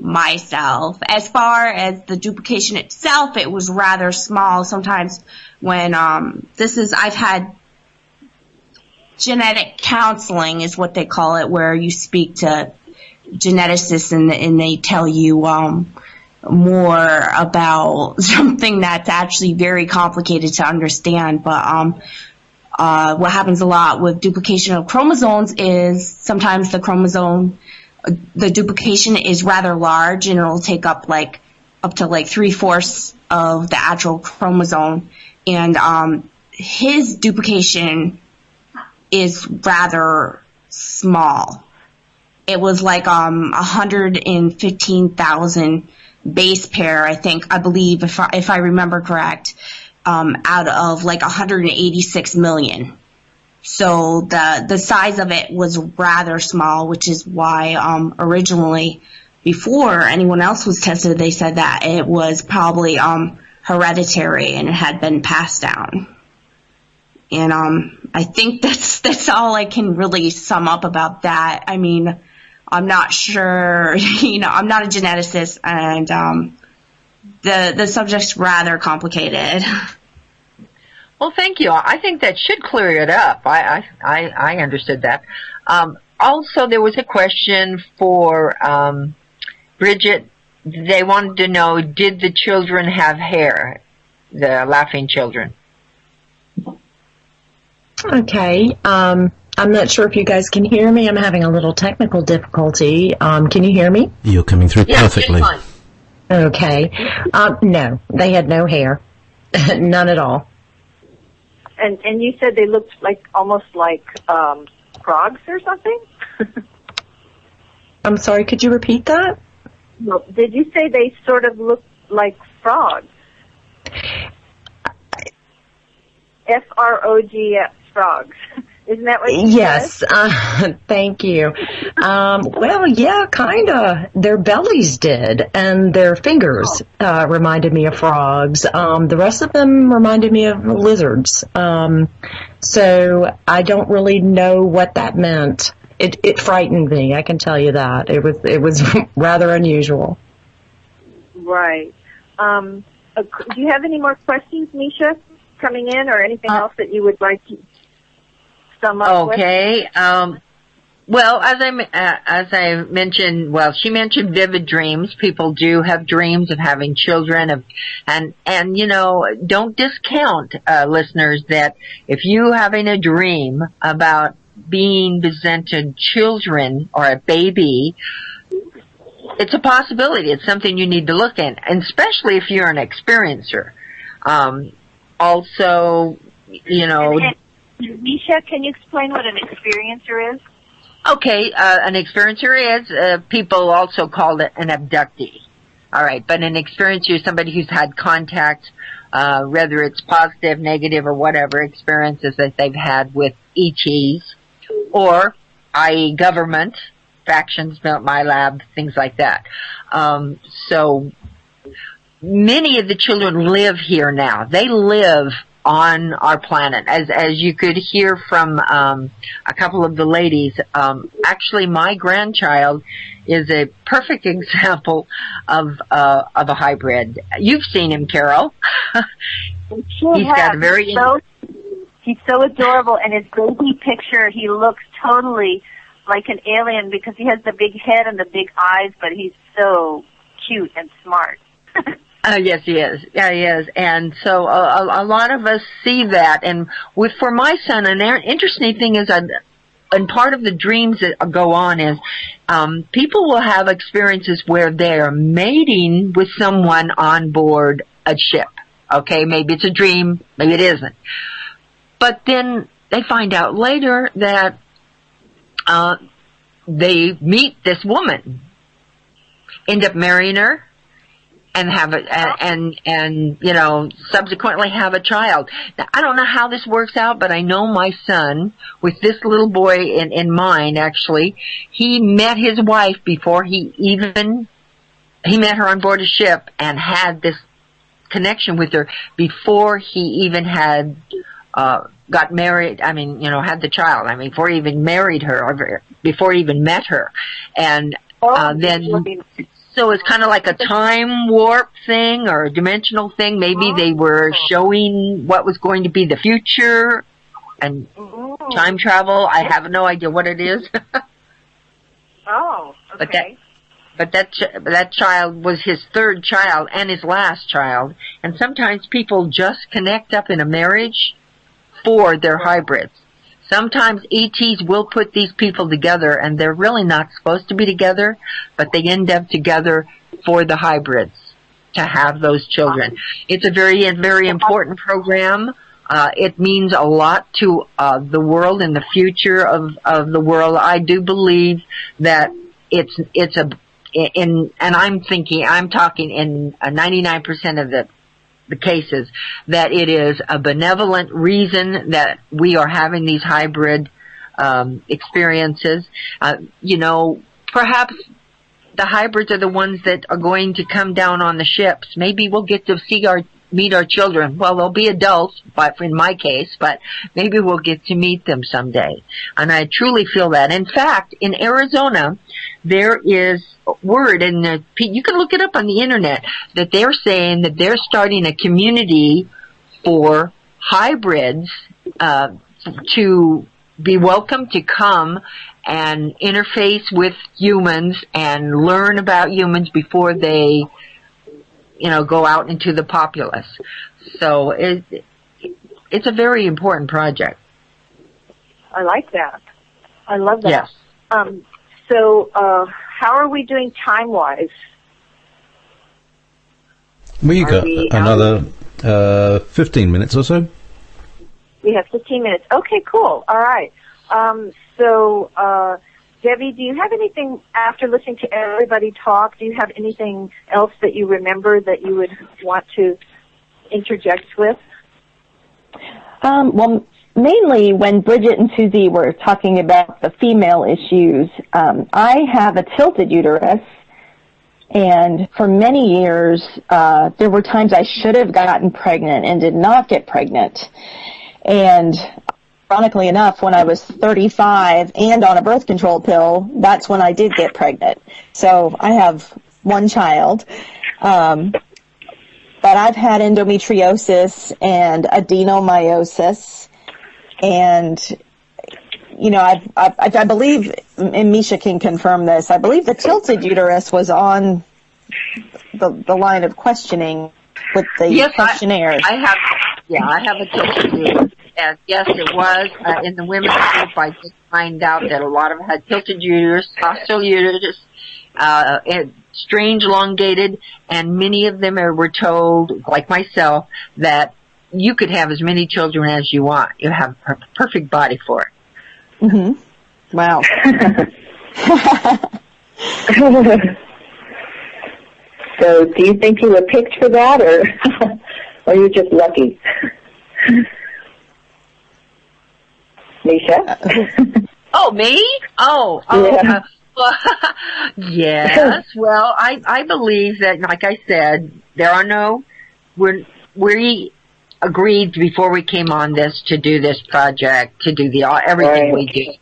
myself. As far as the duplication itself, it was rather small. Sometimes when I've had genetic counseling is what they call it, where you speak to geneticists and they tell you more about something that's actually very complicated to understand. But what happens a lot with duplication of chromosomes is sometimes the duplication is rather large, and it'll take up to 3/4 of the actual chromosome. And his duplication is rather small. It was like 115,000 base pair, I believe, if I remember correct, out of like 186 million. So the size of it was rather small, which is why originally, before anyone else was tested, they said that it was probably hereditary and it had been passed down. And I think that's all I can really sum up about that. I mean, I'm not sure, I'm not a geneticist, and the subject's rather complicated. Well, thank you. I think that should clear it up. I understood that. Also, there was a question for Bridget. They wanted to know, did the children have hair, the laughing children? Okay. I'm not sure if you guys can hear me. I'm having a little technical difficulty. Can you hear me? You're coming through perfectly. Fine. Okay. No, they had no hair. None at all. And you said they looked almost like frogs or something? I'm sorry, could you repeat that? No, did you say they sort of looked like frogs? F-R-O-G-S, frogs. Isn't that what you Yes, said? thank you. Well, yeah, kind of. Their bellies did, and their fingers reminded me of frogs. The rest of them reminded me of lizards. So I don't really know what that meant. It frightened me, I can tell you that. It was rather unusual. Right. Do you have any more questions, Miesha, coming in, or anything else that you would like to sum up with? Okay. Well, as I mentioned, she mentioned vivid dreams. People do have dreams of having children, and don't discount, listeners, that if you having a dream about being presented children or a baby, it's a possibility. It's something you need to look at, and especially if you're an experiencer. Also, Miesha, can you explain what an experiencer is? Okay, an experiencer is, people also call it an abductee. All right, but an experiencer is somebody who's had contact, whether it's positive, negative, or whatever experiences that they've had with ETs, or, i.e., government, factions, my lab, things like that. So many of the children live here now. They live on our planet. As you could hear from a couple of the ladies, actually my grandchild is a perfect example of a hybrid. You've seen him, Carol. He's got a very he's so adorable, and his baby picture, he looks totally like an alien because he has the big head and the big eyes, but he's so cute and smart. Yes, he is. Yeah, he is. And so a lot of us see that. And for my son, an interesting thing is, and part of the dreams that go on is, people will have experiences where they're mating with someone on board a ship. Okay, maybe it's a dream, maybe it isn't. But then they find out later that they meet this woman, end up marrying her, and have subsequently have a child. Now, I don't know how this works out, but I know my son, with this little boy in mind, actually, he met his wife before he met her on board a ship and had this connection with her before he even had, got married, had the child. Before he even married her, or before he even met her. And, then, So it's kind of like a time warp thing or a dimensional thing. Maybe they were showing what was going to be the future and time travel. I have no idea what it is. Oh, okay. But that child was his third child and his last child. And sometimes people just connect up in a marriage for their hybrids. Sometimes ETs will put these people together, and they're really not supposed to be together, but they end up together for the hybrids to have those children. It's a very, very important program. It means a lot to the world and the future of the world. I do believe that and I'm talking in 99% of the cases, that it is a benevolent reason that we are having these hybrid experiences. Perhaps the hybrids are the ones that are going to come down on the ships. Maybe we'll get to meet our children. Well, they'll be adults, but in my case, but maybe we'll get to meet them someday. And I truly feel that. In fact, in Arizona, there is word, and you can look it up on the internet, that they're saying that they're starting a community for hybrids to be welcome to come and interface with humans and learn about humans before they go out into the populace. So it's a very important project. I like that. I love that. Yes. So how are we doing time-wise? We got another 15 minutes or so. We have 15 minutes. Okay, cool. All right. So, Debbie, do you have anything, after listening to everybody talk, do you have anything else that you remember that you would want to interject with? Well, mainly when Bridget and Susie were talking about the female issues, I have a tilted uterus, and for many years, there were times I should have gotten pregnant and did not get pregnant. And ironically enough, when I was 35 and on a birth control pill, that's when I did get pregnant. So I have one child. But I've had endometriosis and adenomyosis. And, I believe, and Miesha can confirm this, I believe the tilted uterus was on the line of questioning with the questionnaires. I have a tilted uterus. And yes, it was. In the women's group, I did find out that a lot of them had tilted uterus, hostile uterus, and strange elongated, and many of them were told, like myself, that you could have as many children as you want. You have a perfect body for it. Mm-hmm. Wow. So do you think you were picked for that, or you're just lucky? Miesha? Oh, me? Oh, yeah. Yes. Well, I believe that, like I said, we agreed before we came on this to do this project, to do everything we do.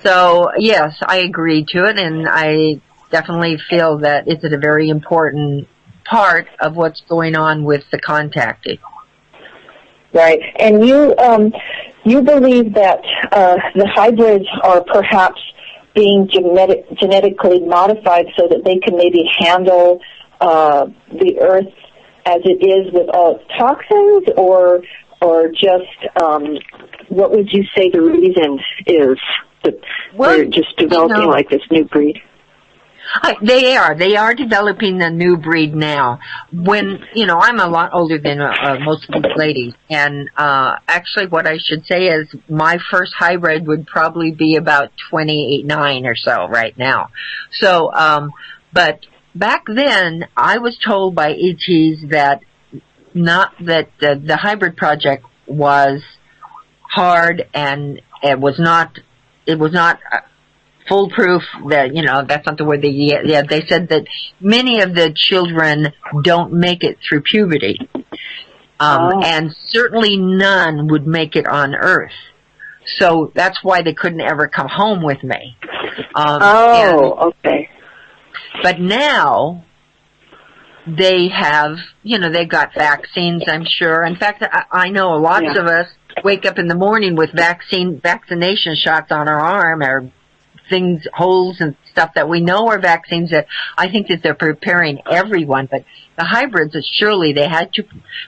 So, yes, I agreed to it, and I definitely feel that it's a very important part of what's going on with the contacting. Right. And you believe that the hybrids are perhaps being genetically modified so that they can maybe handle the Earth as it is with all its toxins, or just what would you say the reason is that they're just developing like this new breed? They are developing a new breed now. When, I'm a lot older than most of these ladies, and actually what I should say is my first hybrid would probably be about 29 or so right now. So, but back then I was told by ETs that the hybrid project was hard, and it was not foolproof. That that's not the word they said that many of the children don't make it through puberty, and certainly none would make it on Earth. So that's why they couldn't ever come home with me. Okay. But now they have, they've got vaccines, I'm sure. In fact, I know lots of us wake up in the morning with vaccination shots on our arm or holes and stuff that we know are vaccines that I think that they're preparing everyone. But the hybrids, surely they had to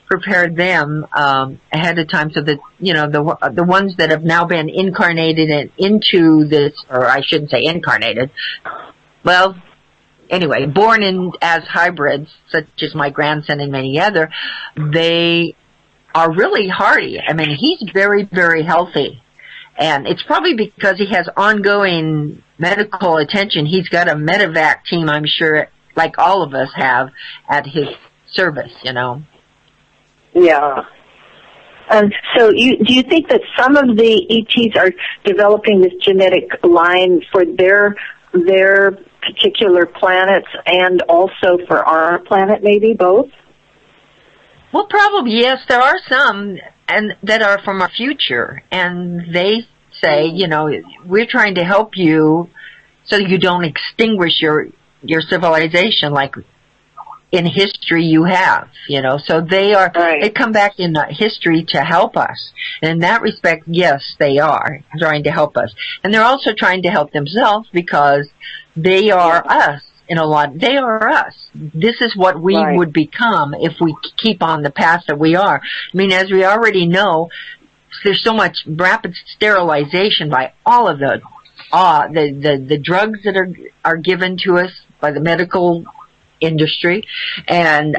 prepare them ahead of time so that, the ones that have now been incarnated into this, or I shouldn't say incarnated, well, anyway, born in as hybrids, such as my grandson and many other, they are really hardy. I mean, he's very, very healthy. And it's probably because he has ongoing medical attention. He's got a medevac team, I'm sure, like all of us have at his service, Yeah. So do you think that some of the ETs are developing this genetic line for their particular planets and also for our planet, maybe both? Well, probably, yes. There are some and that are from our future, and they say, we're trying to help you so you don't extinguish your civilization like in history you have, So they come back in history to help us. And in that respect, yes, they are trying to help us. And they're also trying to help themselves because they are us. They are us. This is what we would become if we keep on the path that we are. I mean, as we already know, there's so much rapid sterilization by all of the drugs that are given to us by the medical industry, and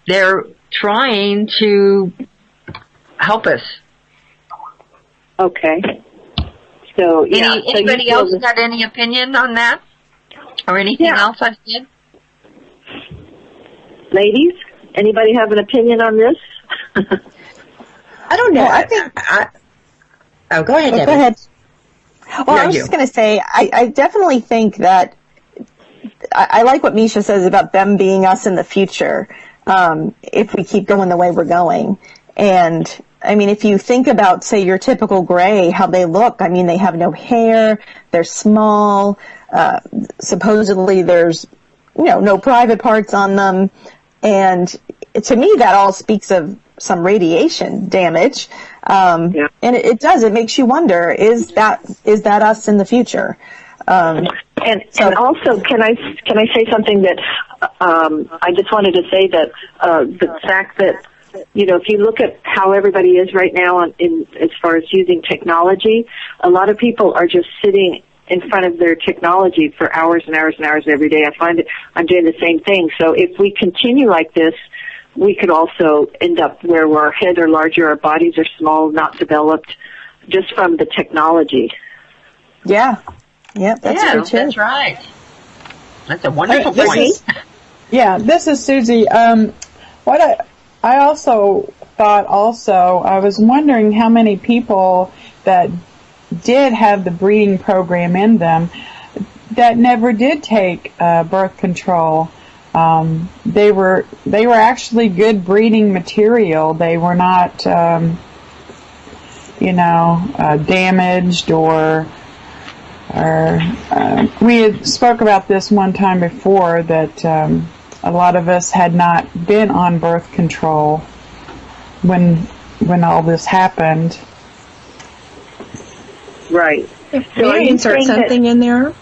they're trying to help us. Okay. So anybody else got any opinion on that, or anything else I've said? Ladies, anybody have an opinion on this? I don't know. I think. Go ahead, Debbie. Go ahead. Well, I was just going to say, I definitely think that I like what Miesha says about them being us in the future, if we keep going the way we're going. And I mean, if you think about, say, your typical gray, how they look, I mean, they have no hair, they're small, supposedly there's, no private parts on them. And to me, that all speaks of some radiation damage. And it does, it makes you wonder, is that us in the future? And also, can I say something that, I just wanted to say that, the fact that, if you look at how everybody is right now as far as using technology, a lot of people are just sitting in front of their technology for hours and hours and hours every day. I find that I'm doing the same thing. So if we continue like this, we could also end up where our heads are larger, our bodies are small, not developed, just from the technology. Yeah. Yep, that's true too. That's right. That's a wonderful point. This is Susie. What I also thought I was wondering how many people that did have the breeding program in them that never did take birth control. They were actually good breeding material. They were not, damaged or we had spoke about this one time before that a lot of us had not been on birth control when all this happened. Right. May I insert something in there?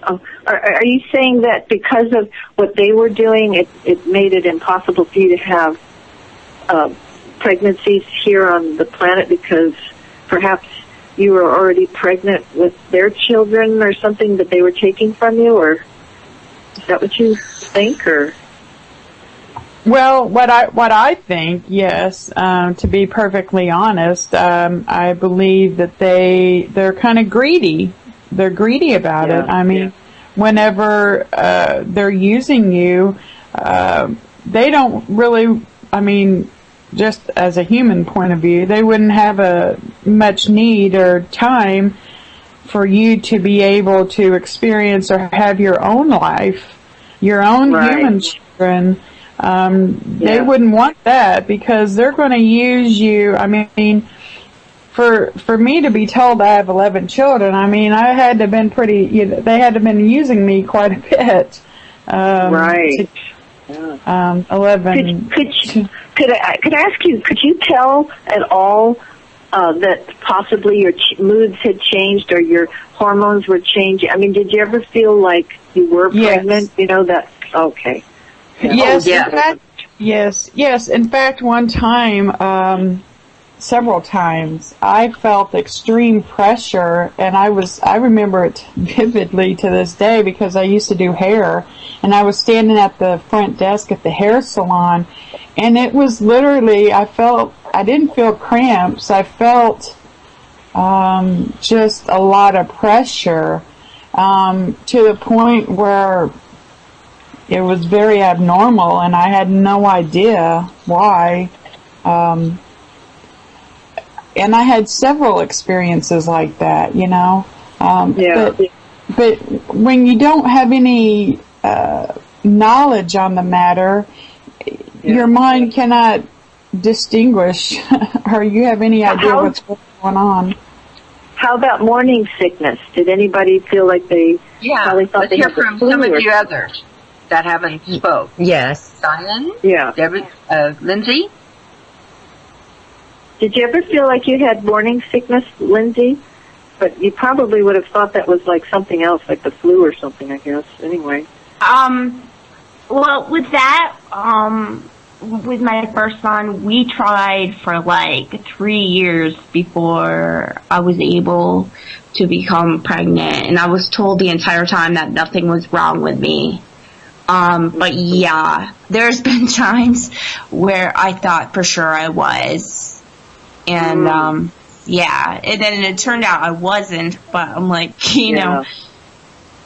Are you saying that because of what they were doing, it made it impossible for you to have pregnancies here on the planet because perhaps you were already pregnant with their children or something that they were taking from you, or is that what you think, or? Well, what I think, yes, to be perfectly honest, I believe that they're kind of greedy. They're greedy about it. I mean, whenever they're using you, they don't really, just as a human point of view, they wouldn't have much need or time for you to be able to experience or have your own life, your own human children. They wouldn't want that because they're going to use you. For me to be told I have 11 children, I had to have been they had to have been using me quite a bit Right. 11. Could I ask you? Could you tell at all that possibly your moods had changed or your hormones were changing? I mean, did you ever feel like you were pregnant? You know that? Okay. Yes. In fact, yes. In fact, one time, several times, I felt extreme pressure, and I remember it vividly to this day because I used to do hair, and I was standing at the front desk at the hair salon, and it was literally, I didn't feel cramps, I felt just a lot of pressure, to the point where it was very abnormal, and I had no idea why. And I had several experiences like that, you know. But when you don't have any knowledge on the matter, your mind cannot distinguish, or you have any idea what's going on. How about morning sickness? Did anybody feel like they probably thought let's they hear had the from flu some of or you others that haven't spoke. Yes. Diane? Yeah. Debbie, Lindsay? Did you ever feel like you had morning sickness, Lindsay? But you probably would have thought that was like something else, like the flu or something, I guess. Anyway. Well, with that, with my first son, we tried for like 3 years before I was able to become pregnant, and I was told the entire time that nothing was wrong with me. But yeah, there's been times where I thought for sure I was. And, and then it turned out I wasn't, but I'm like, you know,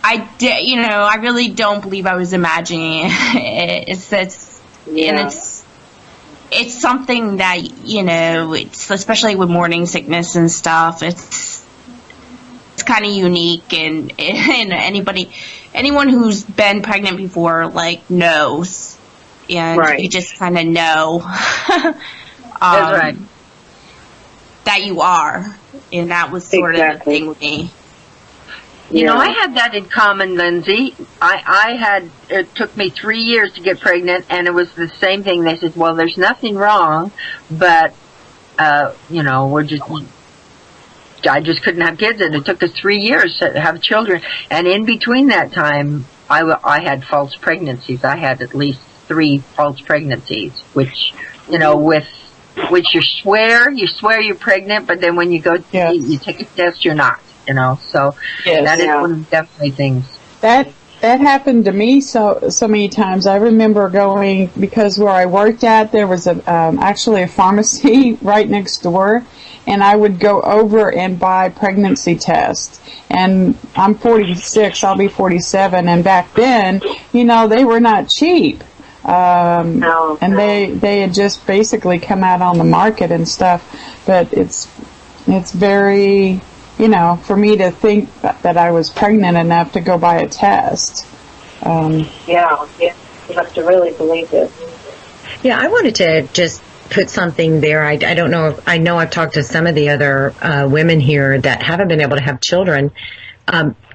I really don't believe I was imagining it. And it's something that, you know, it's especially with morning sickness and stuff, it's kind of unique, and anyone who's been pregnant before, like, knows, and you just kind of know. That's right. That you are, and that was sort of the thing with me. You know, I had that in common, Lindsay. It took me 3 years to get pregnant, and it was the same thing. They said, well, there's nothing wrong, but, you know, I just couldn't have kids, and it took us 3 years to have children. And in between that time, I had false pregnancies. I had at least 3 false pregnancies, which, you know, which you swear you're pregnant, but then when you go you take a test, you're not, you know. So that is one of the definitely things. That happened to me so many times. I remember going, because where I worked at, there was actually a pharmacy right next door, and I would go over and buy pregnancy tests. And I'm 46, I'll be 47, and back then, you know, they were not cheap. And they had just basically come out on the market and stuff, but it's very, you know, for me to think that I was pregnant enough to go buy a test. You have to really believe it. Yeah, I wanted to just put something there. I don't know I know I've talked to some of the other women here that haven't been able to have children.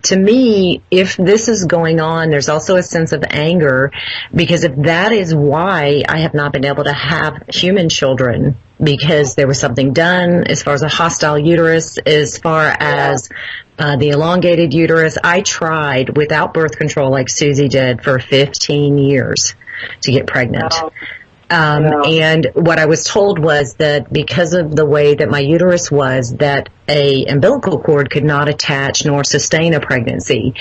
To me, if this is going on, there's also a sense of anger, because if that is why I have not been able to have human children, because there was something done as far as a hostile uterus, as far as the elongated uterus. I tried without birth control like Susie did for 15 years to get pregnant. And what I was told was that because of the way that my uterus was, that a umbilical cord could not attach nor sustain a pregnancy.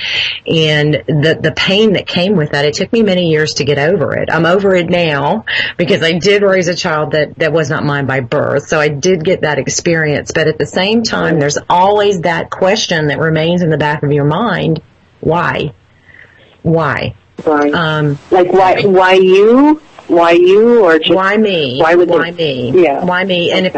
And the pain that came with that, it took me many years to get over it. I'm over it now because I did raise a child that was not mine by birth. So I did get that experience. But at the same time, there's always that question that remains in the back of your mind. Why? Why? Like why you? Why you, or just why me? Why would why me? Yeah. Why me? And if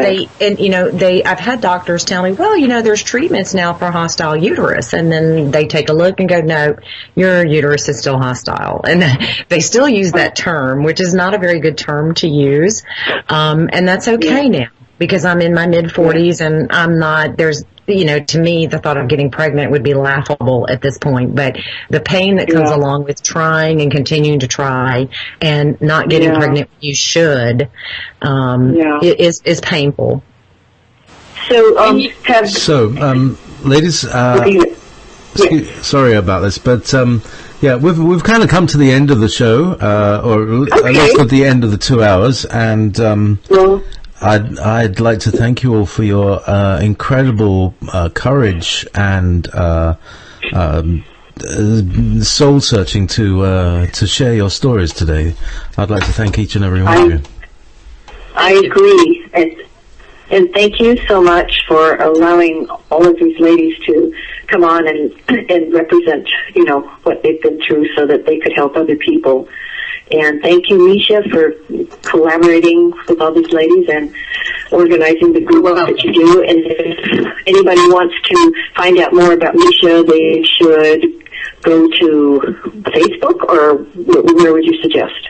I've had doctors tell me, well, you know, there's treatments now for hostile uterus, and then they take a look and go, no, your uterus is still hostile, and they still use that term, which is not a very good term to use, and that's okay now. because I'm in my mid-40s and I'm not, there's, to me, the thought of getting pregnant would be laughable at this point. But the pain that comes along with trying and continuing to try and not getting pregnant when you should is painful. So, ladies, sorry about this, but we've kind of come to the end of the show, or at least at the end of the 2 hours, and I'd like to thank you all for your incredible courage and soul searching to share your stories today. I'd like to thank each and every one of you. I agree, and thank you so much for allowing all of these ladies to come on and represent, what they've been through so that they could help other people. And thank you, Miesha, for collaborating with all these ladies and organizing the group that you do. And if anybody wants to find out more about Miesha, they should go to Facebook, or where would you suggest?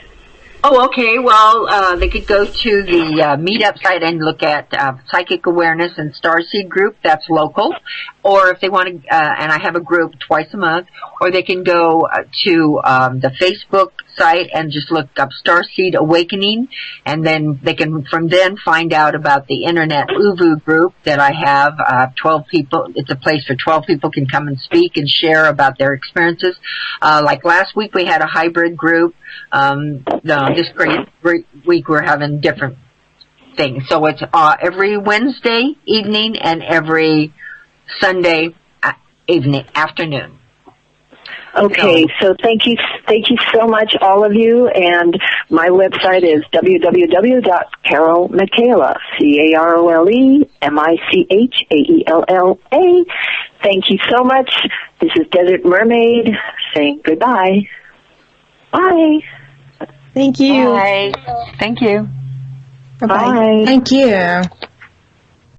Oh, okay. Well, they could go to the meetup site and look at Psychic Awareness and Starseed Group. That's local. Or if they want to, and I have a group twice a month, or they can go to the Facebook site and just look up Starseed Awakening, and then they can from then find out about the Internet Uvu group that I have. 12 people. It's a place for 12 people can come and speak and share about their experiences. Like last week, we had a hybrid group. This great week we're having different things. So it's every Wednesday evening and every Sunday afternoon. Okay, so thank you so much, all of you, and my website is www.carolmichaela, CarolMichaela. Thank you so much. This is Desert Mermaid saying goodbye. Bye. Thank you. Bye. Thank you. Bye. Thank you.